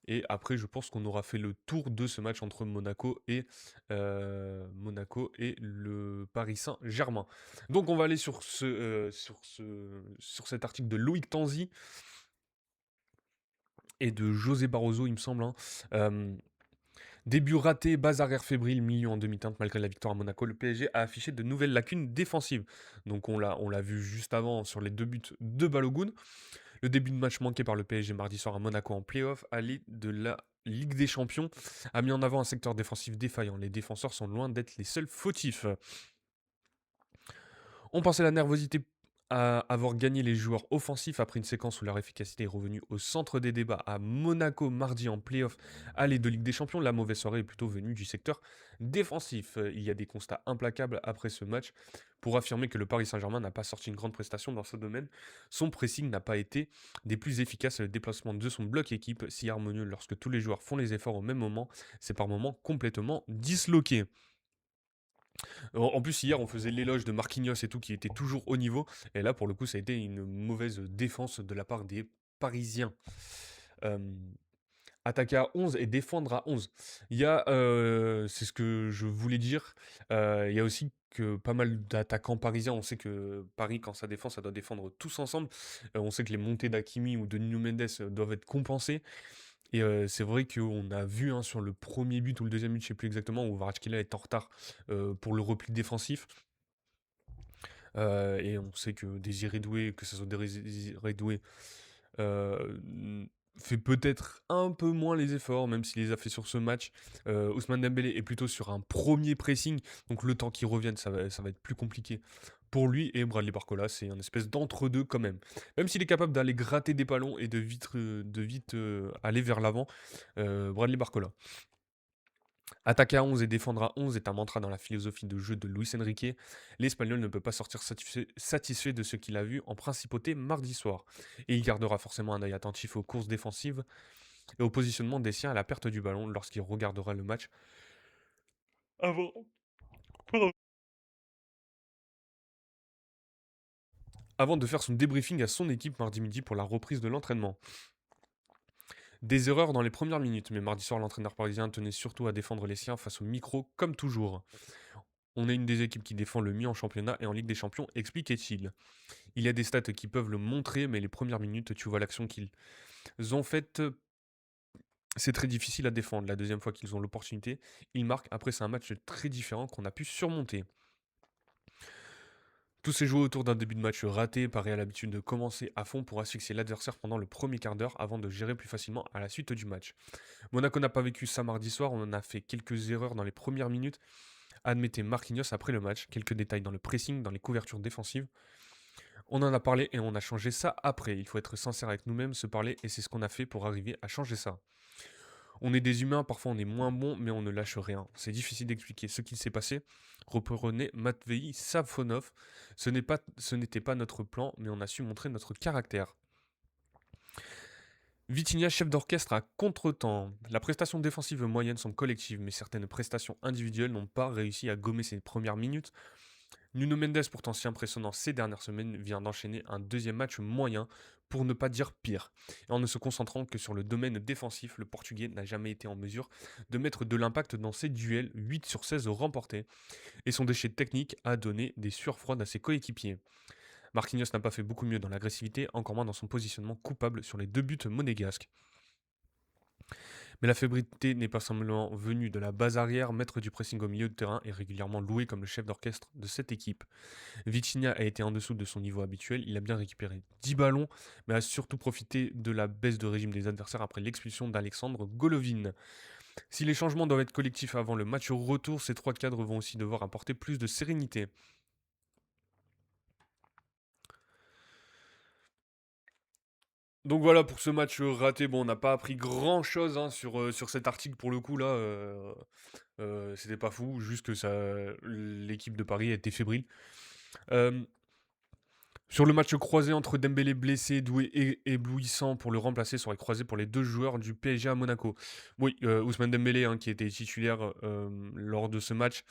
Et après, je pense qu'on aura fait le tour de ce match entre Monaco et le Paris Saint-Germain. Donc on va aller sur cet article de Loïc Tanzi et de José Barroso, il me semble, hein. Début raté, bas arrière fébrile, milieu en demi-teinte malgré la victoire à Monaco. Le PSG a affiché de nouvelles lacunes défensives. Donc on l'a vu juste avant sur les 2 buts de Balogun. Le début de match manqué par le PSG mardi soir à Monaco en play-off, allé de la Ligue des Champions, a mis en avant un secteur défensif défaillant. Les défenseurs sont loin d'être les seuls fautifs. On pensait la nervosité à avoir gagné les joueurs offensifs après une séquence où leur efficacité est revenue au centre des débats à Monaco mardi en play-off aller de Ligue des Champions. La mauvaise soirée est plutôt venue du secteur défensif. Il y a des constats implacables après ce match pour affirmer que le Paris Saint-Germain n'a pas sorti une grande prestation dans ce domaine. Son pressing n'a pas été des plus efficaces. Le déplacement de son bloc équipe, si harmonieux lorsque tous les joueurs font les efforts au même moment, c'est par moments complètement disloqué. En plus, hier, on faisait l'éloge de Marquinhos et tout, qui était toujours au niveau. Et là, pour le coup, ça a été une mauvaise défense de la part des Parisiens. Euh, Attaquer à 11 et défendre à 11. Il y a, c'est ce que je voulais dire, il y a aussi que pas mal d'attaquants parisiens, on sait que Paris, quand ça défend, ça doit défendre tous ensemble. On sait que les montées d'Hakimi ou de Nuno Mendes doivent être compensées. Et c'est vrai qu'on a vu, hein, sur le premier but ou le deuxième but, je sais plus exactement, où Kvaratskhelia est en retard pour le repli défensif. Et on sait que Désiré Doué, que ce soit Désiré Doué, fait peut-être un peu moins les efforts, même s'il les a fait sur ce match. Ousmane Dembélé est plutôt sur un premier pressing, donc le temps qu'il revienne, ça va être plus compliqué pour lui et Bradley Barcola, c'est un espèce d'entre-deux quand même. Même s'il est capable d'aller gratter des ballons et de vite aller vers l'avant, Bradley Barcola. Attaquer à 11 et défendre à 11 est un mantra dans la philosophie de jeu de Luis Enrique. L'Espagnol ne peut pas sortir satisfait de ce qu'il a vu en principauté mardi soir. Et il gardera forcément un œil attentif aux courses défensives et au positionnement des siens à la perte du ballon lorsqu'il regardera le match avant, avant de faire son débriefing à son équipe mardi midi pour la reprise de l'entraînement. Des erreurs dans les premières minutes, mais mardi soir, l'entraîneur parisien tenait surtout à défendre les siens face au micro, comme toujours. On est une des équipes qui défend le mieux en championnat et en Ligue des Champions, expliquait-il. Il y a des stats qui peuvent le montrer, mais les premières minutes, tu vois l'action qu'ils ont faite, c'est très difficile à défendre. La deuxième fois qu'ils ont l'opportunité, ils marquent. Après, c'est un match très différent qu'on a pu surmonter. Tout s'est joué autour d'un début de match raté. Paris a l'habitude de commencer à fond pour asphyxier l'adversaire pendant le premier quart d'heure avant de gérer plus facilement à la suite du match. Monaco n'a pas vécu ça mardi soir, on en a fait quelques erreurs dans les premières minutes, admettait Marquinhos après le match, quelques détails dans le pressing, dans les couvertures défensives. On en a parlé et on a changé ça après. Il faut être sincère avec nous-mêmes, se parler et c'est ce qu'on a fait pour arriver à changer ça. On est des humains, parfois on est moins bon, mais on ne lâche rien. C'est difficile d'expliquer ce qu'il s'est passé. Reprenez Matvei Safonov. Ce n'était pas notre plan, mais on a su montrer notre caractère. Vitinha, chef d'orchestre à contre-temps. La prestation défensive moyenne semble collective, mais certaines prestations individuelles n'ont pas réussi à gommer ses premières minutes. Nuno Mendes, pourtant si impressionnant ces dernières semaines, vient d'enchaîner un deuxième match moyen, pour ne pas dire pire. Et en ne se concentrant que sur le domaine défensif, le Portugais n'a jamais été en mesure de mettre de l'impact dans ses duels, 8 sur 16 remportés, et son déchet technique a donné des sueurs froides à ses coéquipiers. Marquinhos n'a pas fait beaucoup mieux dans l'agressivité, encore moins dans son positionnement coupable sur les 2 buts monégasques. Mais la fébrilité n'est pas simplement venue de la base arrière, maître du pressing au milieu de terrain est régulièrement loué comme le chef d'orchestre de cette équipe. Vitinha a été en dessous de son niveau habituel, il a bien récupéré 10 ballons, mais a surtout profité de la baisse de régime des adversaires après l'expulsion d'Alexandre Golovin. Si les changements doivent être collectifs avant le match au retour, ces 3 cadres vont aussi devoir apporter plus de sérénité. Donc voilà pour ce match raté. Bon, on n'a pas appris grand chose sur cet article pour le coup là. C'était pas fou, juste que l'équipe de Paris était fébrile. Euh, Sur le match croisé entre Dembélé blessé, Doué et éblouissant pour le remplacer, serait croisé pour les 2 joueurs du PSG à Monaco. Oui, Ousmane Dembélé qui était titulaire lors de ce match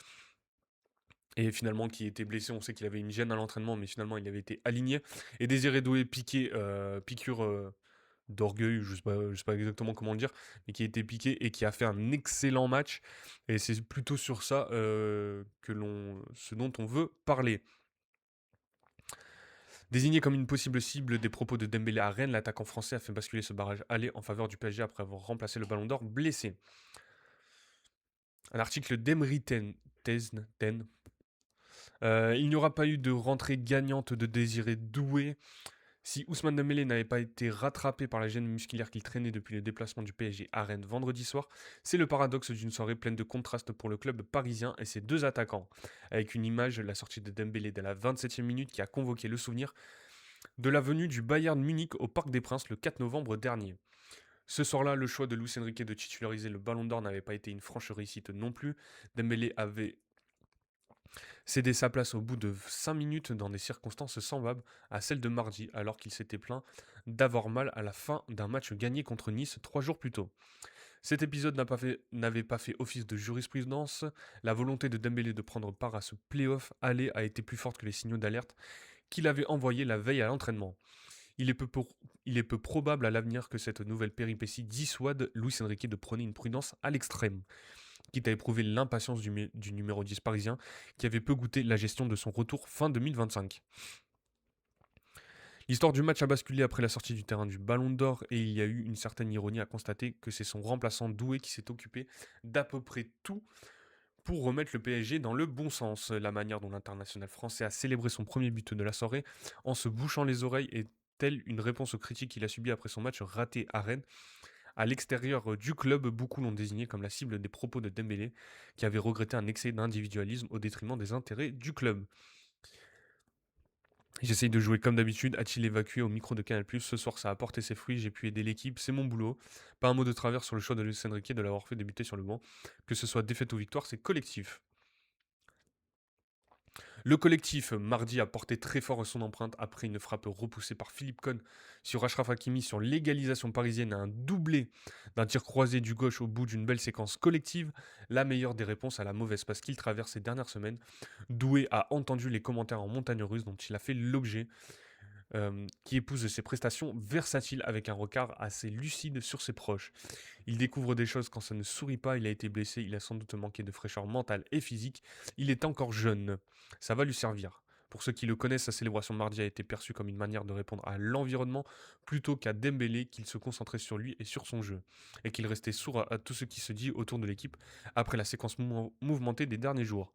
et finalement qui était blessé. On sait qu'il avait une gêne à l'entraînement, mais finalement il avait été aligné. Et Désiré Doué piqûre d'orgueil, je sais pas exactement comment le dire, mais qui a été piqué et qui a fait un excellent match. Et c'est plutôt sur ça ce dont on veut parler. Désigné comme une possible cible des propos de Dembélé à Rennes, l'attaquant français a fait basculer ce barrage aller en faveur du PSG après avoir remplacé le Ballon d'Or blessé. Un article d'Emery Ten. Il n'y aura pas eu de rentrée gagnante de Désiré Doué. Si Ousmane Dembélé n'avait pas été rattrapé par la gêne musculaire qu'il traînait depuis le déplacement du PSG à Rennes vendredi soir, c'est le paradoxe d'une soirée pleine de contrastes pour le club parisien et ses 2 attaquants. Avec une image, la sortie de Dembélé dès la 27e minute qui a convoqué le souvenir de la venue du Bayern Munich au Parc des Princes le 4 novembre dernier. Ce soir-là, le choix de Luis Enrique de titulariser le Ballon d'Or n'avait pas été une franche réussite non plus. Dembélé avait cédé sa place au bout de 5 minutes dans des circonstances semblables à celles de mardi, alors qu'il s'était plaint d'avoir mal à la fin d'un match gagné contre Nice 3 jours plus tôt. Cet épisode n'avait pas fait office de jurisprudence. La volonté de Dembélé de prendre part à ce play-off aller a été plus forte que les signaux d'alerte qu'il avait envoyés la veille à l'entraînement. Il est peu probable à l'avenir que cette nouvelle péripétie dissuade Luis Enrique de prôner une prudence à l'extrême, quitte à éprouver l'impatience du numéro 10 parisien qui avait peu goûté la gestion de son retour fin 2025. L'histoire du match a basculé après la sortie du terrain du Ballon d'Or et il y a eu une certaine ironie à constater que c'est son remplaçant Doué qui s'est occupé d'à peu près tout pour remettre le PSG dans le bon sens. La manière dont l'international français a célébré son premier but de la soirée en se bouchant les oreilles est telle une réponse aux critiques qu'il a subies après son match raté à Rennes. À l'extérieur du club, beaucoup l'ont désigné comme la cible des propos de Dembélé, qui avait regretté un excès d'individualisme au détriment des intérêts du club. J'essaye de jouer comme d'habitude, a-t-il évacué au micro de Canal+. Ce soir, ça a apporté ses fruits, j'ai pu aider l'équipe, c'est mon boulot. Pas un mot de travers sur le choix de Luis Enrique de l'avoir fait débuter sur le banc. Que ce soit défaite ou victoire, c'est collectif. Le collectif, mardi, a porté très fort son empreinte après une frappe repoussée par Philippe Cohn sur Achraf Hakimi sur l'égalisation parisienne à un doublé d'un tir croisé du gauche au bout d'une belle séquence collective. La meilleure des réponses à la mauvaise passe qu'il traverse ces dernières semaines. Doué a entendu les commentaires en montagne russe dont il a fait l'objet, qui épouse ses prestations versatiles avec un regard assez lucide sur ses proches. Il découvre des choses quand ça ne sourit pas, il a été blessé, il a sans doute manqué de fraîcheur mentale et physique, il est encore jeune, ça va lui servir. Pour ceux qui le connaissent, sa célébration de mardi a été perçue comme une manière de répondre à l'environnement plutôt qu'à Dembélé, qu'il se concentrait sur lui et sur son jeu, et qu'il restait sourd à tout ce qui se dit autour de l'équipe après la séquence mouvementée des derniers jours.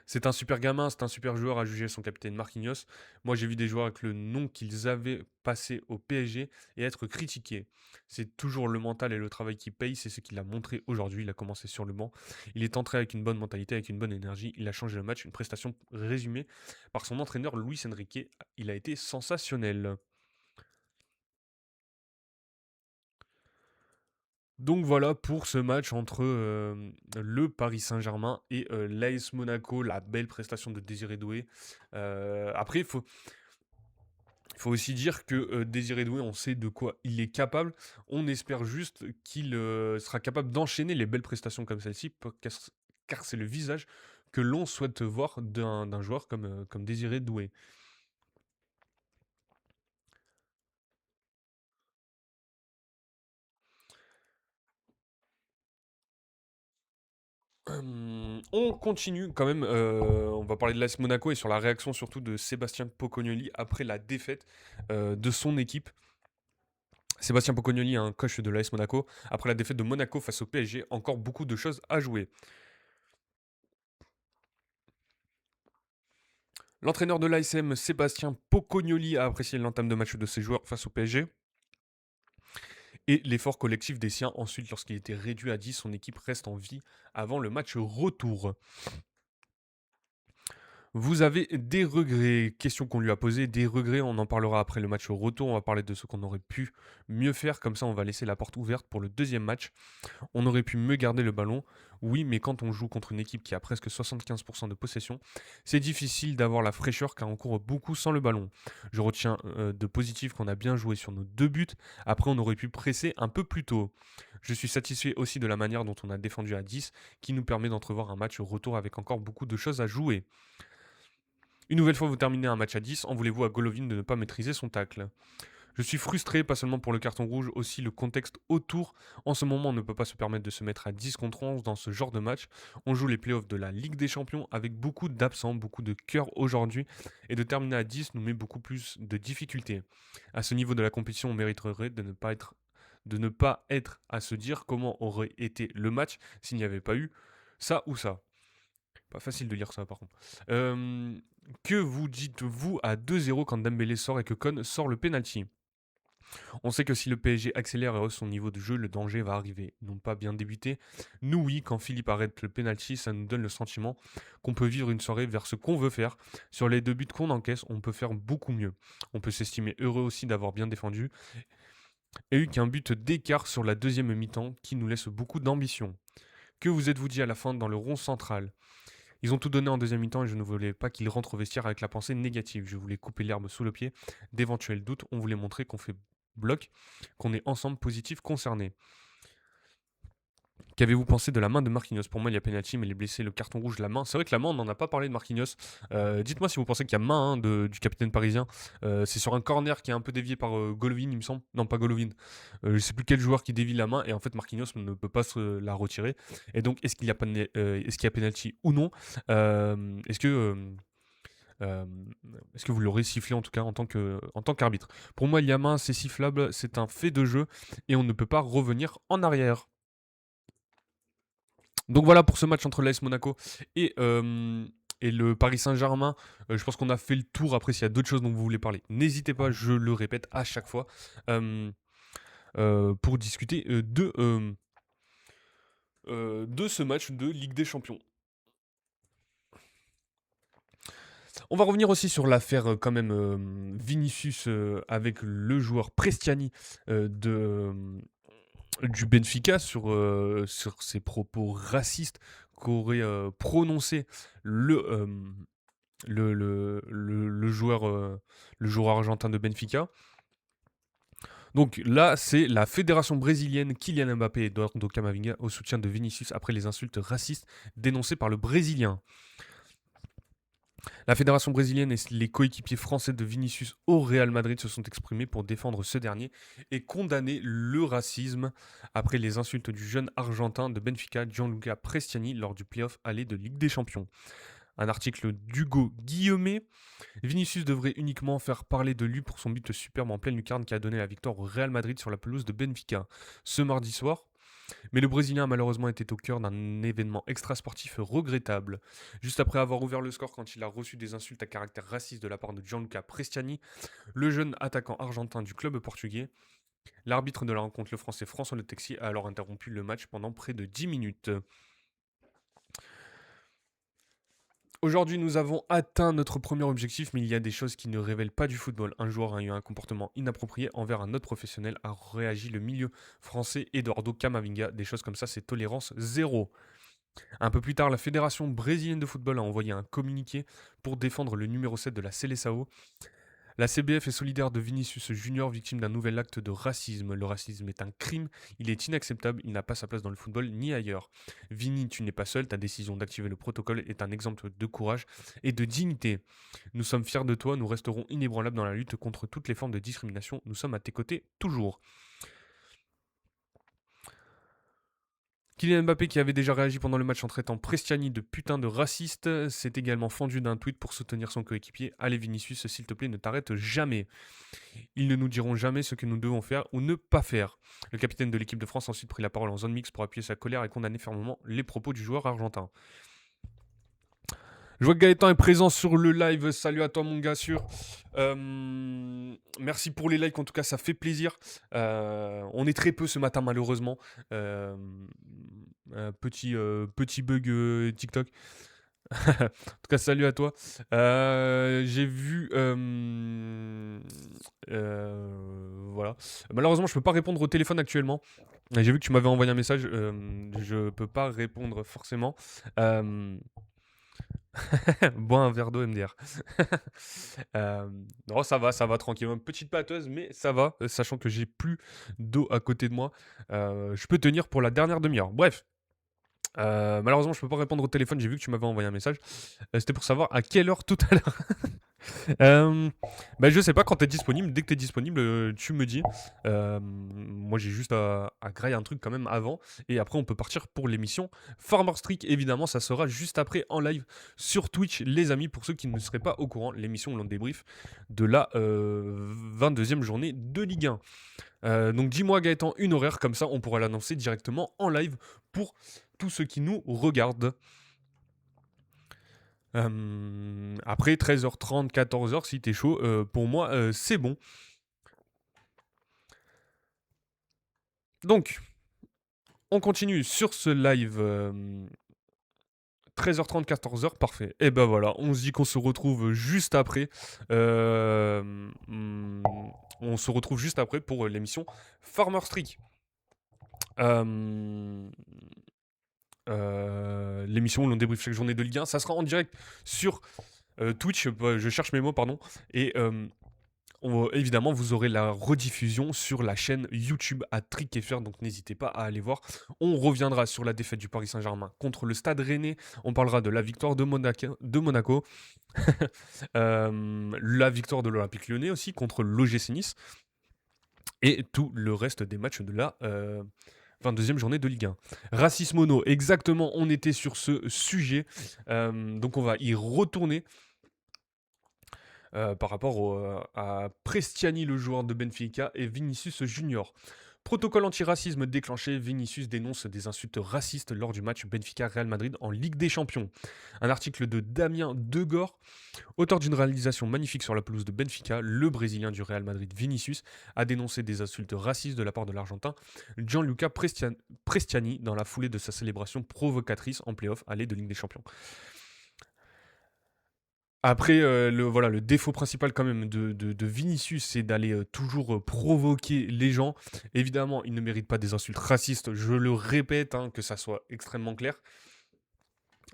C'est un super gamin, c'est un super joueur à juger son capitaine Marquinhos. Moi, j'ai vu des joueurs avec le nom qu'ils avaient passé au PSG et être critiqués. C'est toujours le mental et le travail qui payent, c'est ce qu'il a montré aujourd'hui. Il a commencé sur le banc. Il est entré avec une bonne mentalité, avec une bonne énergie. Il a changé le match, une prestation résumée par son entraîneur Luis Enrique. Il a été sensationnel. Donc voilà pour ce match entre le Paris Saint-Germain et l'AS Monaco, la belle prestation de Désiré Doué. Après, il faut aussi dire que Désiré Doué, on sait de quoi il est capable. On espère juste qu'il sera capable d'enchaîner les belles prestations comme celle-ci, car c'est le visage que l'on souhaite voir d'un joueur comme Désiré Doué. On continue quand même, on va parler de l'AS Monaco et sur la réaction surtout de Sébastien Pocognoli après la défaite de son équipe. Sébastien Pocognoli, un coach de l'AS Monaco, après la défaite de Monaco face au PSG, encore beaucoup de choses à jouer. L'entraîneur de l'ASM, Sébastien Pocognoli, a apprécié l'entame de match de ses joueurs face au PSG et l'effort collectif des siens. Ensuite, lorsqu'il était réduit à 10, son équipe reste en vie avant le match retour. Vous avez des regrets, question qu'on lui a posée, des regrets, on en parlera après le match au retour, on va parler de ce qu'on aurait pu mieux faire, comme ça on va laisser la porte ouverte pour le deuxième match. On aurait pu mieux garder le ballon, oui, mais quand on joue contre une équipe qui a presque 75% de possession, c'est difficile d'avoir la fraîcheur car on court beaucoup sans le ballon. Je retiens de positif qu'on a bien joué sur nos 2 buts, après on aurait pu presser un peu plus tôt. Je suis satisfait aussi de la manière dont on a défendu à 10, qui nous permet d'entrevoir un match au retour avec encore beaucoup de choses à jouer. Une nouvelle fois, vous terminez un match à 10, en voulez-vous à Golovin de ne pas maîtriser son tacle. Je suis frustré, pas seulement pour le carton rouge, aussi le contexte autour. En ce moment, on ne peut pas se permettre de se mettre à 10 contre 11 dans ce genre de match. On joue les playoffs de la Ligue des Champions avec beaucoup d'absents, beaucoup de cœur aujourd'hui. Et de terminer à 10 nous met beaucoup plus de difficultés. À ce niveau de la compétition, on mériterait de ne pas être à se dire comment aurait été le match s'il n'y avait pas eu ça ou ça. Pas facile de lire ça par contre. Que vous dites-vous à 2-0 quand Dembélé sort et que Con sort le penalty? On sait que si le PSG accélère et hausse son niveau de jeu, le danger va arriver. Ils n'ont pas bien débuté. Nous, oui, quand Philippe arrête le penalty, ça nous donne le sentiment qu'on peut vivre une soirée vers ce qu'on veut faire. Sur les 2 buts qu'on encaisse, on peut faire beaucoup mieux. On peut s'estimer heureux aussi d'avoir bien défendu et eu qu'un but d'écart sur la deuxième mi-temps qui nous laisse beaucoup d'ambition. Que vous êtes-vous dit à la fin dans le rond central? Ils ont tout donné en deuxième mi-temps et je ne voulais pas qu'ils rentrent au vestiaire avec la pensée négative. Je voulais couper l'herbe sous le pied d'éventuels doutes. On voulait montrer qu'on fait bloc, qu'on est ensemble positifs concernés. Qu'avez-vous pensé de la main de Marquinhos? Pour moi, il y a penalty, mais les blessés, le carton rouge, la main. C'est vrai que la main, on n'en a pas parlé de Marquinhos. Dites-moi si vous pensez qu'il y a main du capitaine parisien. C'est sur un corner qui est un peu dévié par Golovin, il me semble. Non, pas Golovin. Je ne sais plus quel joueur qui dévie la main. Et en fait, Marquinhos ne peut pas se la retirer. Et donc, est-ce qu'il y a penalty ou non? Est-ce que... Euh, Est-ce que vous l'aurez sifflé en tout cas en tant qu'arbitre? Pour moi, il y a main, c'est sifflable, c'est un fait de jeu et on ne peut pas revenir en arrière. Donc voilà pour ce match entre l'AS Monaco et le Paris Saint-Germain. Je pense qu'on a fait le tour. Après, s'il y a d'autres choses dont vous voulez parler, n'hésitez pas, je le répète à chaque fois, pour discuter de ce match de Ligue des Champions. On va revenir aussi sur l'affaire quand même Vinicius avec le joueur Prestiani du Benfica sur ses propos racistes qu'aurait prononcé le, euh, le joueur argentin de Benfica. Donc là, c'est la fédération brésilienne Kylian Mbappé et Eduardo Camavinga au soutien de Vinicius après les insultes racistes dénoncées par le Brésilien. La fédération brésilienne et les coéquipiers français de Vinicius au Real Madrid se sont exprimés pour défendre ce dernier et condamner le racisme après les insultes du jeune argentin de Benfica, Gianluca Prestiani, lors du play-off aller de Ligue des Champions. Un article d'Hugo Guillemet. Vinicius devrait uniquement faire parler de lui pour son but superbe en pleine lucarne qui a donné la victoire au Real Madrid sur la pelouse de Benfica ce mardi soir. Mais le Brésilien a malheureusement été au cœur d'un événement extrasportif regrettable. Juste après avoir ouvert le score quand il a reçu des insultes à caractère raciste de la part de Gianluca Prestiani, le jeune attaquant argentin du club portugais, l'arbitre de la rencontre, le français François Le Texier, a alors interrompu le match pendant près de 10 minutes. Aujourd'hui, nous avons atteint notre premier objectif, mais il y a des choses qui ne révèlent pas du football. Un joueur a eu un comportement inapproprié envers un autre professionnel, a réagi le milieu français Eduardo Camavinga. Des choses comme ça, c'est tolérance zéro. Un peu plus tard, la Fédération brésilienne de football a envoyé un communiqué pour défendre le numéro 7 de la Seleção. La CBF est solidaire de Vinicius Junior, victime d'un nouvel acte de racisme. Le racisme est un crime, il est inacceptable, il n'a pas sa place dans le football ni ailleurs. Vini, tu n'es pas seul, ta décision d'activer le protocole est un exemple de courage et de dignité. Nous sommes fiers de toi, nous resterons inébranlables dans la lutte contre toutes les formes de discrimination. Nous sommes à tes côtés toujours. Kylian Mbappé, qui avait déjà réagi pendant le match en traitant Prestiani de putain de raciste, s'est également fendu d'un tweet pour soutenir son coéquipier. Allez Vinicius, s'il te plaît, ne t'arrête jamais. Ils ne nous diront jamais ce que nous devons faire ou ne pas faire. Le capitaine de l'équipe de France a ensuite pris la parole en zone mixte pour appuyer sa colère et condamner fermement les propos du joueur argentin. Je vois que Gaëtan est présent sur le live. Salut à toi, mon gars sûr. Merci pour les likes, en tout cas, ça fait plaisir. On est très peu ce matin, malheureusement. Petit bug TikTok. En tout cas, salut à toi. J'ai vu. Voilà. Malheureusement, je peux pas répondre au téléphone actuellement. J'ai vu que tu m'avais envoyé un message. Je peux pas répondre forcément. Bois un verre d'eau, MDR. Non, ça va, tranquille. Une petite pâteuse, mais ça va, sachant que j'ai plus d'eau à côté de moi. Je peux tenir pour la dernière demi-heure. Bref. Malheureusement, je peux pas répondre au téléphone. J'ai vu que tu m'avais envoyé un message. C'était pour savoir à quelle heure tout à l'heure. Je sais pas quand t'es disponible. Dès que t'es disponible, tu me dis. Moi, j'ai juste à grailler un truc quand même avant. Et après, on peut partir pour l'émission Farmer Streak. Évidemment, ça sera juste après en live sur Twitch, les amis. Pour ceux qui ne seraient pas au courant, l'émission l'on débrief de la 22e journée de Ligue 1. Donc, dis-moi, Gaëtan, une horaire. Comme ça, on pourra l'annoncer directement en live pour tous ceux qui nous regardent. Après 13h30, 14h, si t'es chaud, pour moi, c'est bon. Donc, on continue sur ce live 13h30, 14h, parfait. Et ben voilà, on se dit qu'on se retrouve juste après. On se retrouve juste après pour l'émission Farmer Streak. L'émission où l'on débriefe chaque journée de Ligue 1. Ça sera en direct sur Twitch, je cherche mes mots, pardon. Et évidemment, vous aurez la rediffusion sur la chaîne YouTube à Trick.fr, donc n'hésitez pas à aller voir. On reviendra sur la défaite du Paris Saint-Germain contre le Stade Rennais. On parlera de la victoire de Monaco. La victoire de l'Olympique Lyonnais aussi contre l'OGC Nice. Et tout le reste des matchs de la 22e journée de Ligue 1. Racisme mono, exactement, on était sur ce sujet. Donc on va y retourner par rapport à Prestiani, le joueur de Benfica, et Vinicius Junior. Protocole antiracisme déclenché, Vinicius dénonce des insultes racistes lors du match Benfica-Real Madrid en Ligue des Champions. Un article de Damien Degor, auteur d'une réalisation magnifique sur la pelouse de Benfica, le Brésilien du Real Madrid Vinicius a dénoncé des insultes racistes de la part de l'Argentin Gianluca Prestiani dans la foulée de sa célébration provocatrice en play-off aller de Ligue des Champions. Après, voilà, le défaut principal quand même de Vinicius, c'est d'aller toujours provoquer les gens. Évidemment, il ne mérite pas des insultes racistes, je le répète, hein, que ça soit extrêmement clair.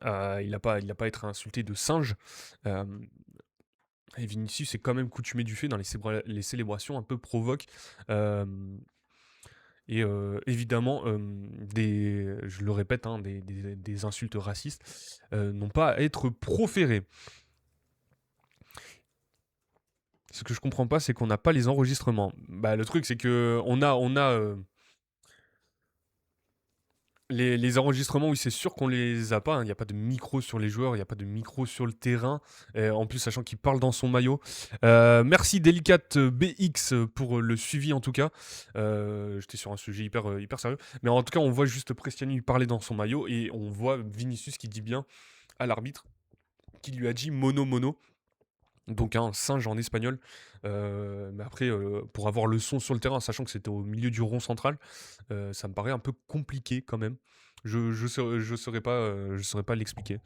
Il n'a pas à être insulté de singe. Euh, et Vinicius est quand même coutumé du fait dans les célébrations un peu provoques. Euh, et évidemment, je le répète, hein, des insultes racistes n'ont pas à être proférées. Ce que je comprends pas, c'est qu'on n'a pas les enregistrements. Bah, le truc, c'est que on a les enregistrements, oui, c'est sûr qu'on les a pas, hein. Il n'y a pas de micro sur les joueurs, il n'y a pas de micro sur le terrain. En plus, sachant qu'il parle dans son maillot. Merci Delicate BX pour le suivi en tout cas. J'étais sur un sujet hyper sérieux. Mais en tout cas, on voit juste Prestiani parler dans son maillot et on voit Vinicius qui dit bien à l'arbitre, qui lui a dit mono mono. Donc un singe en espagnol. Mais après, pour avoir le son sur le terrain, sachant que c'était au milieu du rond central, ça me paraît un peu compliqué quand même. Je saurais pas l'expliquer.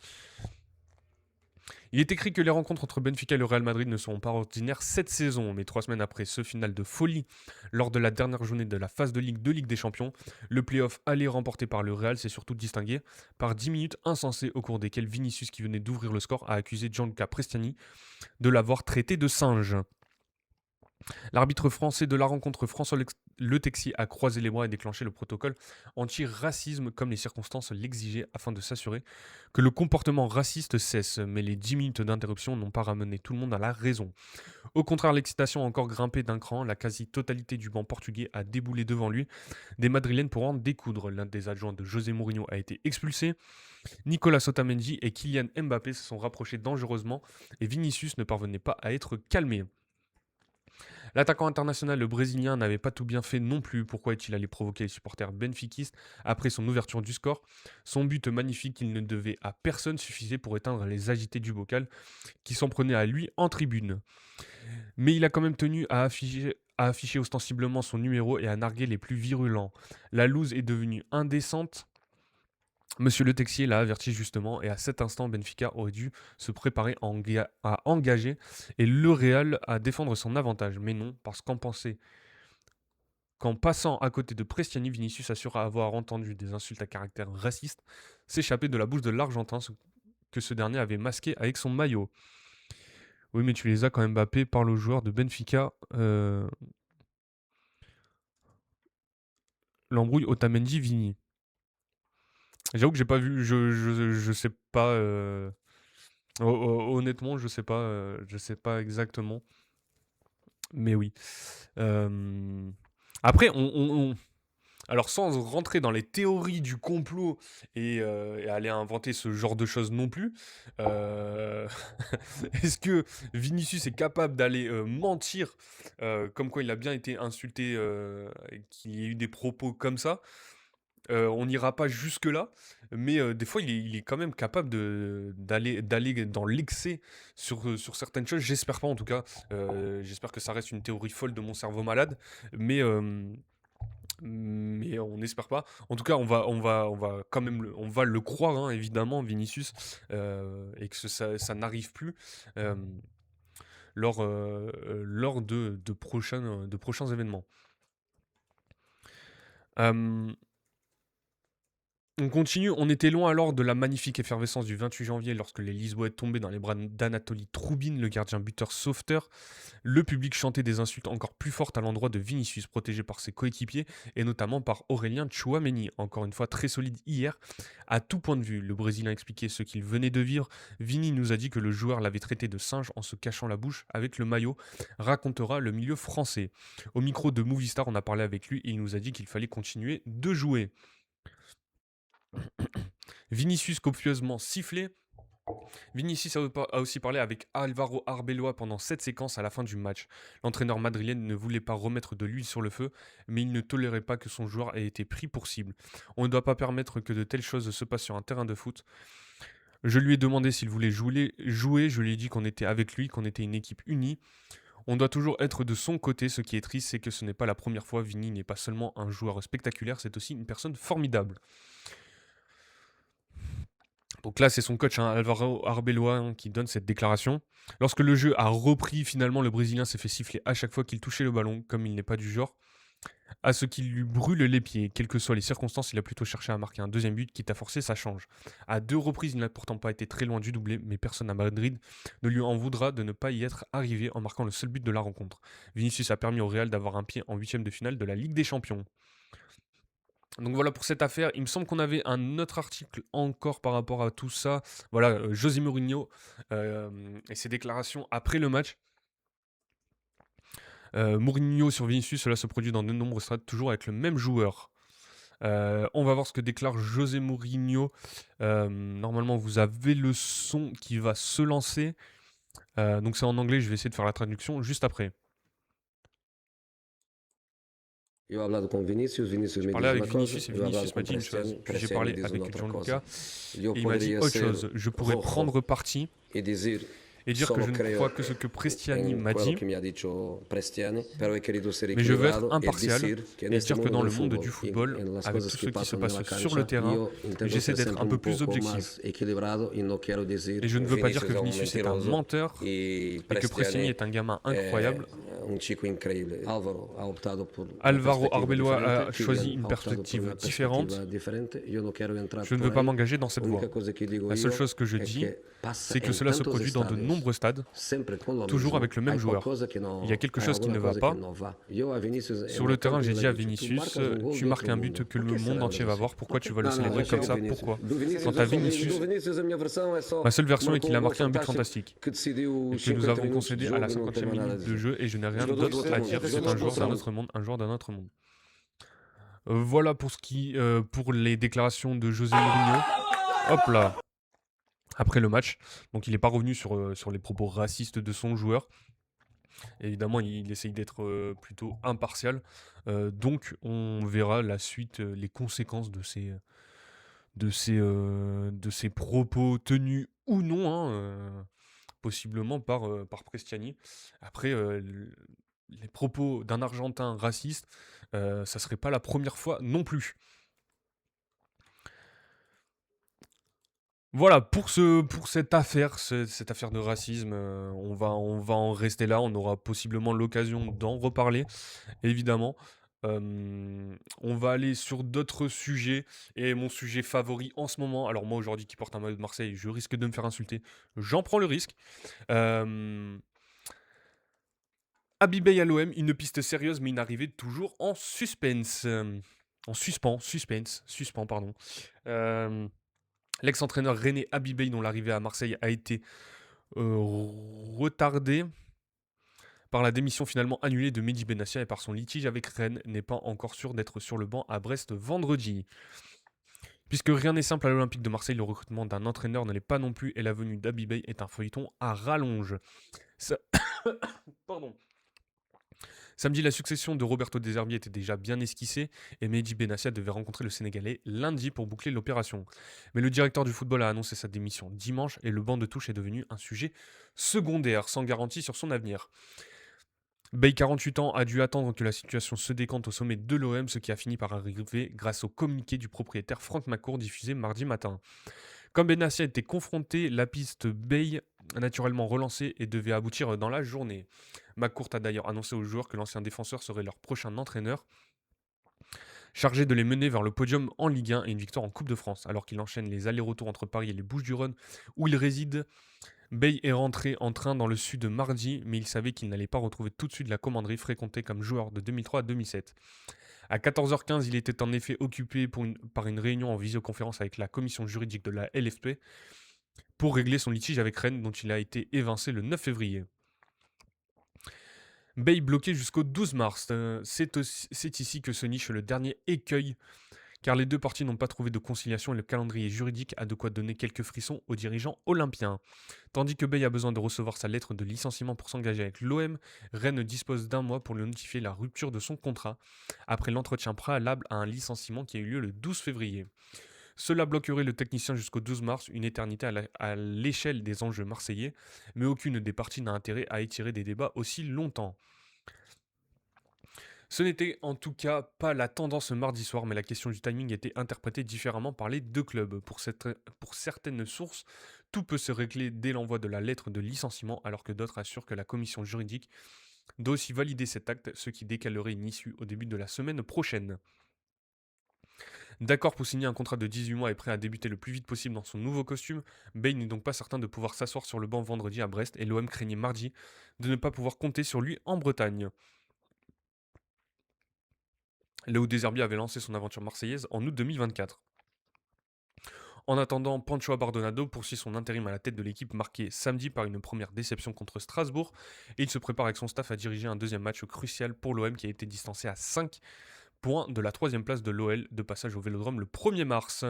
Il est écrit que les rencontres entre Benfica et le Real Madrid ne seront pas ordinaires cette saison, mais 3 semaines après ce final de folie, lors de la dernière journée de la phase de Ligue des Champions, le play-off aller remporté par le Real s'est surtout distingué par 10 minutes insensées au cours desquelles Vinicius, qui venait d'ouvrir le score, a accusé Gianluca Prestiani de l'avoir traité de singe. L'arbitre français de la rencontre, François Le Texier, a croisé les bras et déclenché le protocole anti-racisme comme les circonstances l'exigeaient afin de s'assurer que le comportement raciste cesse. Mais les 10 minutes d'interruption n'ont pas ramené tout le monde à la raison. Au contraire, l'excitation a encore grimpé d'un cran. La quasi-totalité du banc portugais a déboulé devant lui. Des Madrilènes pour en découdre. L'un des adjoints de José Mourinho a été expulsé. Nicolas Otamendi et Kylian Mbappé se sont rapprochés dangereusement et Vinicius ne parvenait pas à être calmé. L'attaquant international, le Brésilien, n'avait pas tout bien fait non plus. Pourquoi est-il allé provoquer les supporters benfiquistes après son ouverture du score? Son but magnifique qu'il ne devait à personne suffisait pour éteindre les agités du bocal qui s'en prenaient à lui en tribune. Mais il a quand même tenu à afficher ostensiblement son numéro et à narguer les plus virulents. La loose est devenue indécente. Monsieur Le Texier l'a averti justement, et à cet instant, Benfica aurait dû se préparer à engager et le Real à défendre son avantage. Mais non, parce qu'en passant à côté de Prestiani, Vinicius assura avoir entendu des insultes à caractère raciste s'échapper de la bouche de l'Argentin, ce que ce dernier avait masqué avec son maillot. Oui, mais tu les as quand même, Mbappé parle aux joueurs de Benfica. L'embrouille Otamendi-Vini. J'avoue que j'ai pas vu, je sais pas. Honnêtement, je sais pas exactement. Mais oui. Euh, Après, alors sans rentrer dans les théories du complot et aller inventer ce genre de choses non plus, euh, est-ce que Vinicius est capable d'aller mentir comme quoi il a bien été insulté et qu'il y ait eu des propos comme ça? On n'ira pas jusque-là, mais des fois, il est quand même capable d'aller dans l'excès sur certaines choses. J'espère pas, en tout cas. J'espère que ça reste une théorie folle de mon cerveau malade, mais, mais on n'espère pas. En tout cas, on va quand même on va le croire, hein, évidemment, Vinicius, et que ça n'arrive plus lors de prochains événements. Euh, On continue, on était loin alors de la magnifique effervescence du 28 janvier lorsque les Lisboètes tombaient dans les bras d'Anatoly Troubine, le gardien buteur sauveteur. Le public chantait des insultes encore plus fortes à l'endroit de Vinicius, protégé par ses coéquipiers et notamment par Aurélien Tchouaméni, encore une fois très solide hier à tout point de vue. Le Brésilien expliquait ce qu'il venait de vivre. Vini nous a dit que le joueur l'avait traité de singe en se cachant la bouche avec le maillot, racontera le milieu français. Au micro de Movistar, on a parlé avec lui et il nous a dit qu'il fallait continuer de jouer. Vinicius copieusement sifflé. Vinicius a aussi parlé avec Álvaro Arbeloa pendant cette séquence à la fin du match. L'entraîneur madrilène ne voulait pas remettre de l'huile sur le feu, mais il ne tolérait pas que son joueur ait été pris pour cible. On ne doit pas permettre que de telles choses se passent sur un terrain de foot. Je lui ai demandé s'il voulait jouer, je lui ai dit qu'on était avec lui, qu'on était une équipe unie. On doit toujours être de son côté. Ce qui est triste, c'est que ce n'est pas la première fois. Vini n'est pas seulement un joueur spectaculaire, c'est aussi une personne formidable. Donc là, c'est son coach, hein, Alvaro Arbeloa, hein, qui donne cette déclaration. Lorsque le jeu a repris, finalement, le Brésilien s'est fait siffler à chaque fois qu'il touchait le ballon, comme il n'est pas du genre à ce qu'il lui brûle les pieds. Quelles que soient les circonstances, il a plutôt cherché à marquer un deuxième but, quitte à forcer, ça change. À 2 reprises, il n'a pourtant pas été très loin du doublé, mais personne à Madrid ne lui en voudra de ne pas y être arrivé en marquant le seul but de la rencontre. Vinicius a permis au Real d'avoir un pied en 8e de finale de la Ligue des Champions. Donc voilà pour cette affaire. Il me semble qu'on avait un autre article encore par rapport à tout ça. Voilà, José Mourinho et ses déclarations après le match. Mourinho sur Vinicius, cela se produit dans de nombreux stades, toujours avec le même joueur. On va voir ce que déclare José Mourinho. Normalement, vous avez le son qui va se lancer. Donc c'est en anglais, je vais essayer de faire la traduction juste après. Eu he hablado com Vinícius, Vinícius Je me parlais diz avec uma coisa, Vinicius et eu he hablado Vinicius com m'a dit une chose. Cristiano, Puis j'ai Cristiano parlé me diz avec uma outra Gianluca coisa. E eu et il m'a dit poderia autre ser chose. Je pourrais rojo prendre parti e dizer et dire que solo je ne creio crois que ce que Prestiani em m'a quello dit, que me ha dicho Prestiani, pero he querido ser mais je veux être equilibrado e impartial dizer que et neste dire que mundo dans do le monde du futebol, football, e nas avec coisas tout que ce qui se passam passe na sur le cancha, terrain, eu entendo j'essaie ser d'être sempre un peu plus pouco objectif. mais equilibrado e não quero dizer Et je ne veux pas dire que Vinícius Vinicius est un mentiroso menteur e et que Prestiani Prestiani est un gamin é incroyable. chico incrível. Álvaro ha optado por uma Alvaro perspectiva Arbeloa diferente, a choisi Kylian une ha optado por perspective uma différente. perspectiva diferente. Eu não quero entrar Je ne por veux pas aí. m'engager dans cette A voie. única coisa que digo La seule eu chose que je é dis, que passa c'est que em cela se tantos produit dans de estádios, nombreux stades, sempre com o toujours mesmo. avec le même Há joueur. coisa que não, Il y a quelque há chose qui ne alguma va coisa pas. que não vá. Eu a Vinícius, Sur le terrain, j'ai dit à Vinicius, tu marques un but que le monde entier va voir, pourquoi tu vas le célébrer comme ça? Pourquoi? Quant à Vinicius, ma seule version est qu'il a marqué un but fantastique et que nous avons concédé à la 50e minute de jeu et je n'ai rien d'autre à dire. C'est un joueur d'un autre monde, un joueur d'un autre monde. Voilà pour ce qui, pour les déclarations de José Mourinho. Hop là. Après le match, donc il n'est pas revenu sur les propos racistes de son joueur. Évidemment, il essaye d'être plutôt impartial. Donc, on verra la suite, les conséquences de ces propos tenus ou non, hein, possiblement par Prestiani. Après, les propos d'un Argentin raciste, ça serait pas la première fois non plus. Voilà, pour cette affaire, cette affaire de racisme, on va en rester là. On aura possiblement l'occasion d'en reparler, évidemment. On va aller sur d'autres sujets. Et mon sujet favori en ce moment, alors moi aujourd'hui qui porte un maillot de Marseille, je risque de me faire insulter. J'en prends le risque. Habibey à l'OM, une piste sérieuse, mais une arrivée toujours en suspense. En suspens, pardon. L'ex-entraîneur René Habibey, dont l'arrivée à Marseille a été retardée par la démission finalement annulée de Mehdi Benassia et par son litige avec Rennes, n'est pas encore sûr d'être sur le banc à Brest vendredi. Puisque rien n'est simple à l'Olympique de Marseille, le recrutement d'un entraîneur ne l'est pas non plus et la venue d'Habibey est un feuilleton à rallonge. Pardon. Samedi, la succession de Roberto De Zerbi était déjà bien esquissée et Mehdi Benassia devait rencontrer le Sénégalais lundi pour boucler l'opération. Mais le directeur du football a annoncé sa démission dimanche et le banc de touche est devenu un sujet secondaire, sans garantie sur son avenir. Bey, 48 ans, a dû attendre que la situation se décante au sommet de l'OM, ce qui a fini par arriver grâce au communiqué du propriétaire Franck McCourt diffusé mardi matin. Comme Benassia était confronté, la piste Bey a naturellement relancé et devait aboutir dans la journée. McCourt a d'ailleurs annoncé aux joueurs que l'ancien défenseur serait leur prochain entraîneur, chargé de les mener vers le podium en Ligue 1 et une victoire en Coupe de France. Alors qu'il enchaîne les allers-retours entre Paris et les Bouches-du-Rhône, où il réside, Bey est rentré en train dans le sud mardi, mais il savait qu'il n'allait pas retrouver tout de suite la commanderie fréquentée comme joueur de 2003 à 2007. À 14h15, il était en effet occupé par une réunion en visioconférence avec la commission juridique de la LFP pour régler son litige avec Rennes, dont il a été évincé le 9 février. Bey bloqué jusqu'au 12 mars. C'est ici que se niche le dernier écueil, car les deux parties n'ont pas trouvé de conciliation et le calendrier juridique a de quoi donner quelques frissons aux dirigeants olympiens. Tandis que Bey a besoin de recevoir sa lettre de licenciement pour s'engager avec l'OM, Rennes dispose d'un mois pour lui notifier la rupture de son contrat, après l'entretien préalable à un licenciement qui a eu lieu le 12 février. Cela bloquerait le technicien jusqu'au 12 mars, une éternité à l'échelle des enjeux marseillais, mais aucune des parties n'a intérêt à étirer des débats aussi longtemps. Ce n'était en tout cas pas la tendance mardi soir, mais la question du timing était interprétée différemment par les deux clubs. Pour certaines sources, tout peut se régler dès l'envoi de la lettre de licenciement, alors que d'autres assurent que la commission juridique doit aussi valider cet acte, ce qui décalerait une issue au début de la semaine prochaine. D'accord pour signer un contrat de 18 mois et prêt à débuter le plus vite possible dans son nouveau costume, Bale n'est donc pas certain de pouvoir s'asseoir sur le banc vendredi à Brest et l'OM craignait mardi de ne pas pouvoir compter sur lui en Bretagne. Léo Deserbi avait lancé son aventure marseillaise en août 2024. En attendant, Pancho Abardonado poursuit son intérim à la tête de l'équipe marquée samedi par une première déception contre Strasbourg et il se prépare avec son staff à diriger un deuxième match crucial pour l'OM qui a été distancé à 5 points de la troisième place de l'OL de passage au Vélodrome le 1er mars.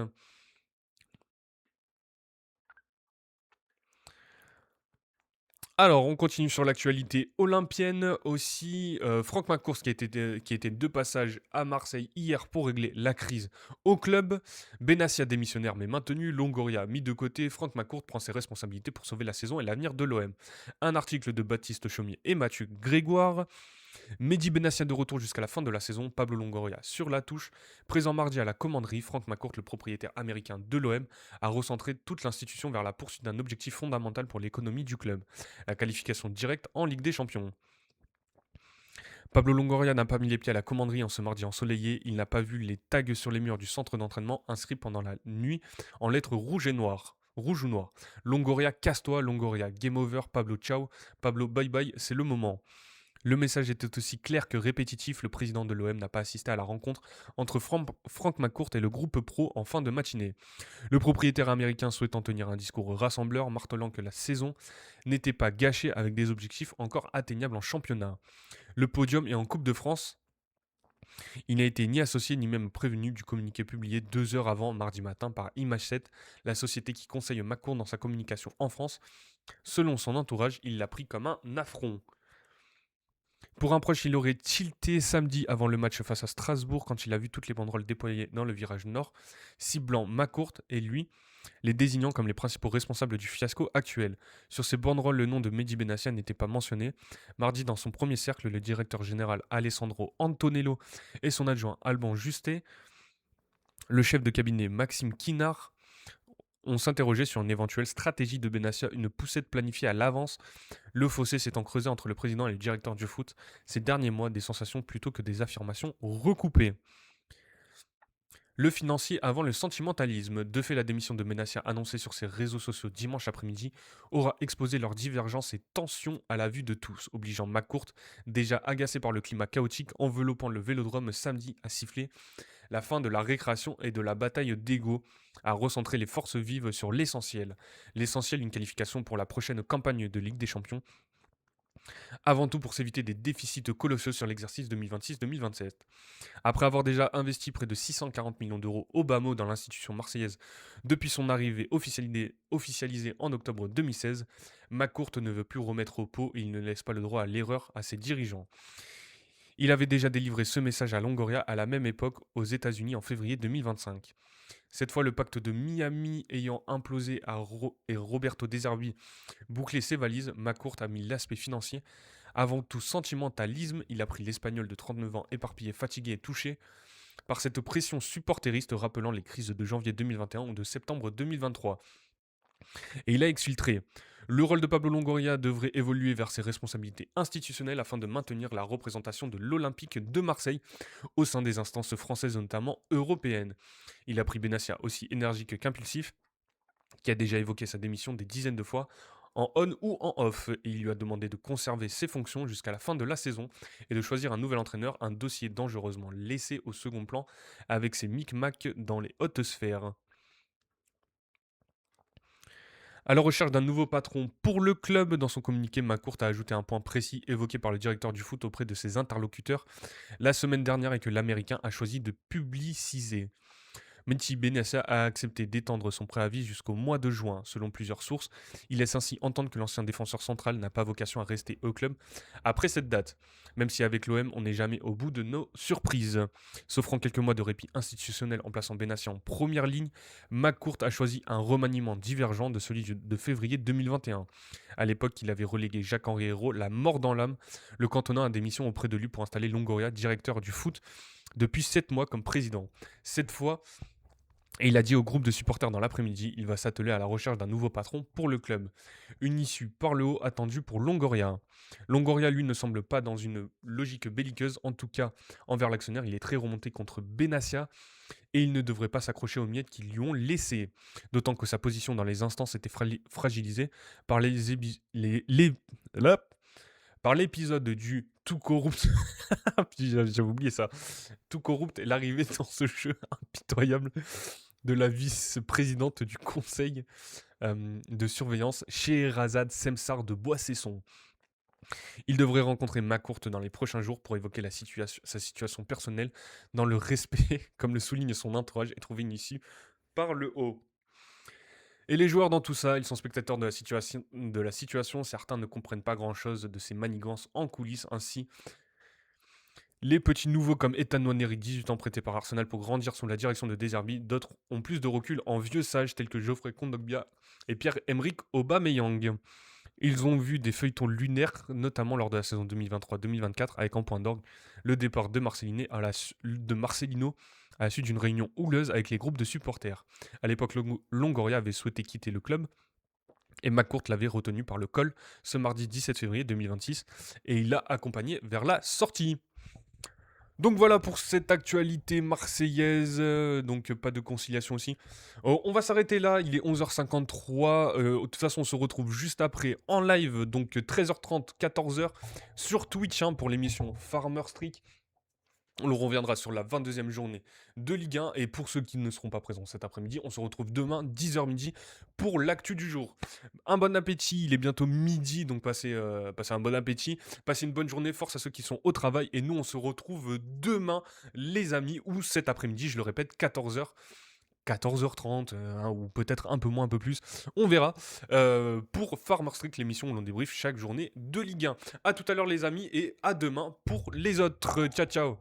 Alors, on continue sur l'actualité olympienne aussi. Franck McCourt qui était de passage à Marseille hier pour régler la crise au club. Benassia démissionnaire mais maintenu. Longoria mis de côté. Franck McCourt prend ses responsabilités pour sauver la saison et l'avenir de l'OM. Un article de Baptiste Chaumier et Mathieu Grégoire. Mehdi Benassia de retour jusqu'à la fin de la saison, Pablo Longoria sur la touche. Présent mardi à la commanderie, Franck McCourt, le propriétaire américain de l'OM, a recentré toute l'institution vers la poursuite d'un objectif fondamental pour l'économie du club, la qualification directe en Ligue des Champions. Pablo Longoria n'a pas mis les pieds à la commanderie en ce mardi ensoleillé, il n'a pas vu les tags sur les murs du centre d'entraînement inscrits pendant la nuit en lettres rouges et noires. Rouge ou noir. Longoria, casse-toi, Longoria, game over, Pablo, ciao, Pablo, bye bye, c'est le moment. Le message était aussi clair que répétitif, le président de l'OM n'a pas assisté à la rencontre entre Franck McCourt et le groupe pro en fin de matinée. Le propriétaire américain souhaitant tenir un discours rassembleur, martelant que la saison n'était pas gâchée avec des objectifs encore atteignables en championnat. Le podium est en Coupe de France. Il n'a été ni associé ni même prévenu du communiqué publié 2 heures avant mardi matin par Image 7, la société qui conseille McCourt dans sa communication en France. Selon son entourage, il l'a pris comme un affront. Pour un proche, il aurait tilté samedi avant le match face à Strasbourg quand il a vu toutes les banderoles déployées dans le virage nord, ciblant McCourt et lui, les désignant comme les principaux responsables du fiasco actuel. Sur ces banderoles, le nom de Mehdi Benassia n'était pas mentionné. Mardi, dans son premier cercle, le directeur général Alessandro Antonello et son adjoint Alban Justet, le chef de cabinet Maxime Kinard, on s'interrogeait sur une éventuelle stratégie de Benassia, une poussette planifiée à l'avance. Le fossé s'étant creusé entre le président et le directeur du foot ces derniers mois, des sensations plutôt que des affirmations recoupées. Le financier avant le sentimentalisme. De fait, la démission de Benassia annoncée sur ses réseaux sociaux dimanche après-midi aura exposé leurs divergences et tensions à la vue de tous, obligeant McCourt, déjà agacé par le climat chaotique enveloppant le Vélodrome samedi, à siffler la fin de la récréation et de la bataille d'ego, à recentrer les forces vives sur l'essentiel. L'essentiel, une qualification pour la prochaine campagne de Ligue des Champions. Avant tout pour s'éviter des déficits colossaux sur l'exercice 2026-2027. Après avoir déjà investi près de 640 millions d'euros au bas mot dans l'institution marseillaise depuis son arrivée officialisée en octobre 2016, McCourt ne veut plus remettre au pot et il ne laisse pas le droit à l'erreur à ses dirigeants. Il avait déjà délivré ce message à Longoria à la même époque aux États-Unis en février 2025. Cette fois, le pacte de Miami ayant implosé et Roberto De Zerbi bouclé ses valises, McCourt a mis l'aspect financier. Avant tout sentimentalisme, il a pris l'Espagnol de 39 ans éparpillé, fatigué et touché par cette pression supporteriste rappelant les crises de janvier 2021 ou de septembre 2023. Et il a exfiltré. Le rôle de Pablo Longoria devrait évoluer vers ses responsabilités institutionnelles afin de maintenir la représentation de l'Olympique de Marseille au sein des instances françaises, notamment européennes. Il a pris Benassia aussi énergique qu'impulsif, qui a déjà évoqué sa démission des dizaines de fois, en on ou en off, et il lui a demandé de conserver ses fonctions jusqu'à la fin de la saison et de choisir un nouvel entraîneur, un dossier dangereusement laissé au second plan avec ses micmacs dans les hautes sphères. À la recherche d'un nouveau patron pour le club, dans son communiqué, McCourt a ajouté un point précis évoqué par le directeur du foot auprès de ses interlocuteurs la semaine dernière et que l'Américain a choisi de publiciser. Mehdi Benassia a accepté d'étendre son préavis jusqu'au mois de juin, selon plusieurs sources. Il laisse ainsi entendre que l'ancien défenseur central n'a pas vocation à rester au club après cette date, même si avec l'OM, on n'est jamais au bout de nos surprises. S'offrant quelques mois de répit institutionnel en plaçant Benassia en première ligne, McCourt a choisi un remaniement divergent de celui de février 2021. À l'époque, il avait relégué Jacques-Henri Hérault, la mort dans l'âme, le cantonnant à des missions auprès de lui pour installer Longoria, directeur du foot, depuis 7 mois comme président. Cette fois, et il a dit au groupe de supporters dans l'après-midi, il va s'atteler à la recherche d'un nouveau patron pour le club. Une issue par le haut attendue pour Longoria. Longoria, lui, ne semble pas dans une logique belliqueuse, en tout cas envers l'actionnaire, il est très remonté contre Benassia et il ne devrait pas s'accrocher aux miettes qu'ils lui ont laissées. D'autant que sa position dans les instances était fragilisée par par l'épisode du tout corrupt. J'avais oublié ça. Tout corrupt et l'arrivée dans ce jeu impitoyable de la vice-présidente du conseil de surveillance, Scheherazade Semsar de Boissesson. Il devrait rencontrer McCourt dans les prochains jours pour évoquer sa situation personnelle dans le respect, comme le souligne son entourage, et trouver une issue par le haut. Et les joueurs dans tout ça, ils sont spectateurs de la situation. Certains ne comprennent pas grand-chose de ces manigances en coulisses. Ainsi, les petits nouveaux comme Ethan Nwaneri, 18 ans, prêté par Arsenal pour grandir sous la direction de De Zerbi. D'autres ont plus de recul en vieux sages tels que Geoffrey Kondogbia et Pierre-Emerick Aubameyang. Ils ont vu des feuilletons lunaires, notamment lors de la saison 2023-2024, avec en point d'orgue le départ de Marcelino à la suite d'une réunion houleuse avec les groupes de supporters. À l'époque, Longoria avait souhaité quitter le club et McCourt l'avait retenu par le col ce mardi 17 février 2026 et il l'a accompagné vers la sortie. Donc voilà pour cette actualité marseillaise, donc pas de conciliation aussi. On va s'arrêter là, il est 11h53, de toute façon on se retrouve juste après en live, donc 13h30, 14h sur Twitch pour l'émission Farmer Streak. On reviendra sur la 22e journée de Ligue 1 et pour ceux qui ne seront pas présents cet après-midi, on se retrouve demain 10h midi pour l'actu du jour. Un bon appétit, il est bientôt midi, donc passez un bon appétit, passez une bonne journée, force à ceux qui sont au travail et nous on se retrouve demain les amis ou cet après-midi, je le répète, 14h. 14h30, ou peut-être un peu moins, un peu plus, on verra, pour Farmer Streak, l'émission où l'on débriefe chaque journée de Ligue 1. A tout à l'heure les amis et à demain pour les autres. Ciao ciao.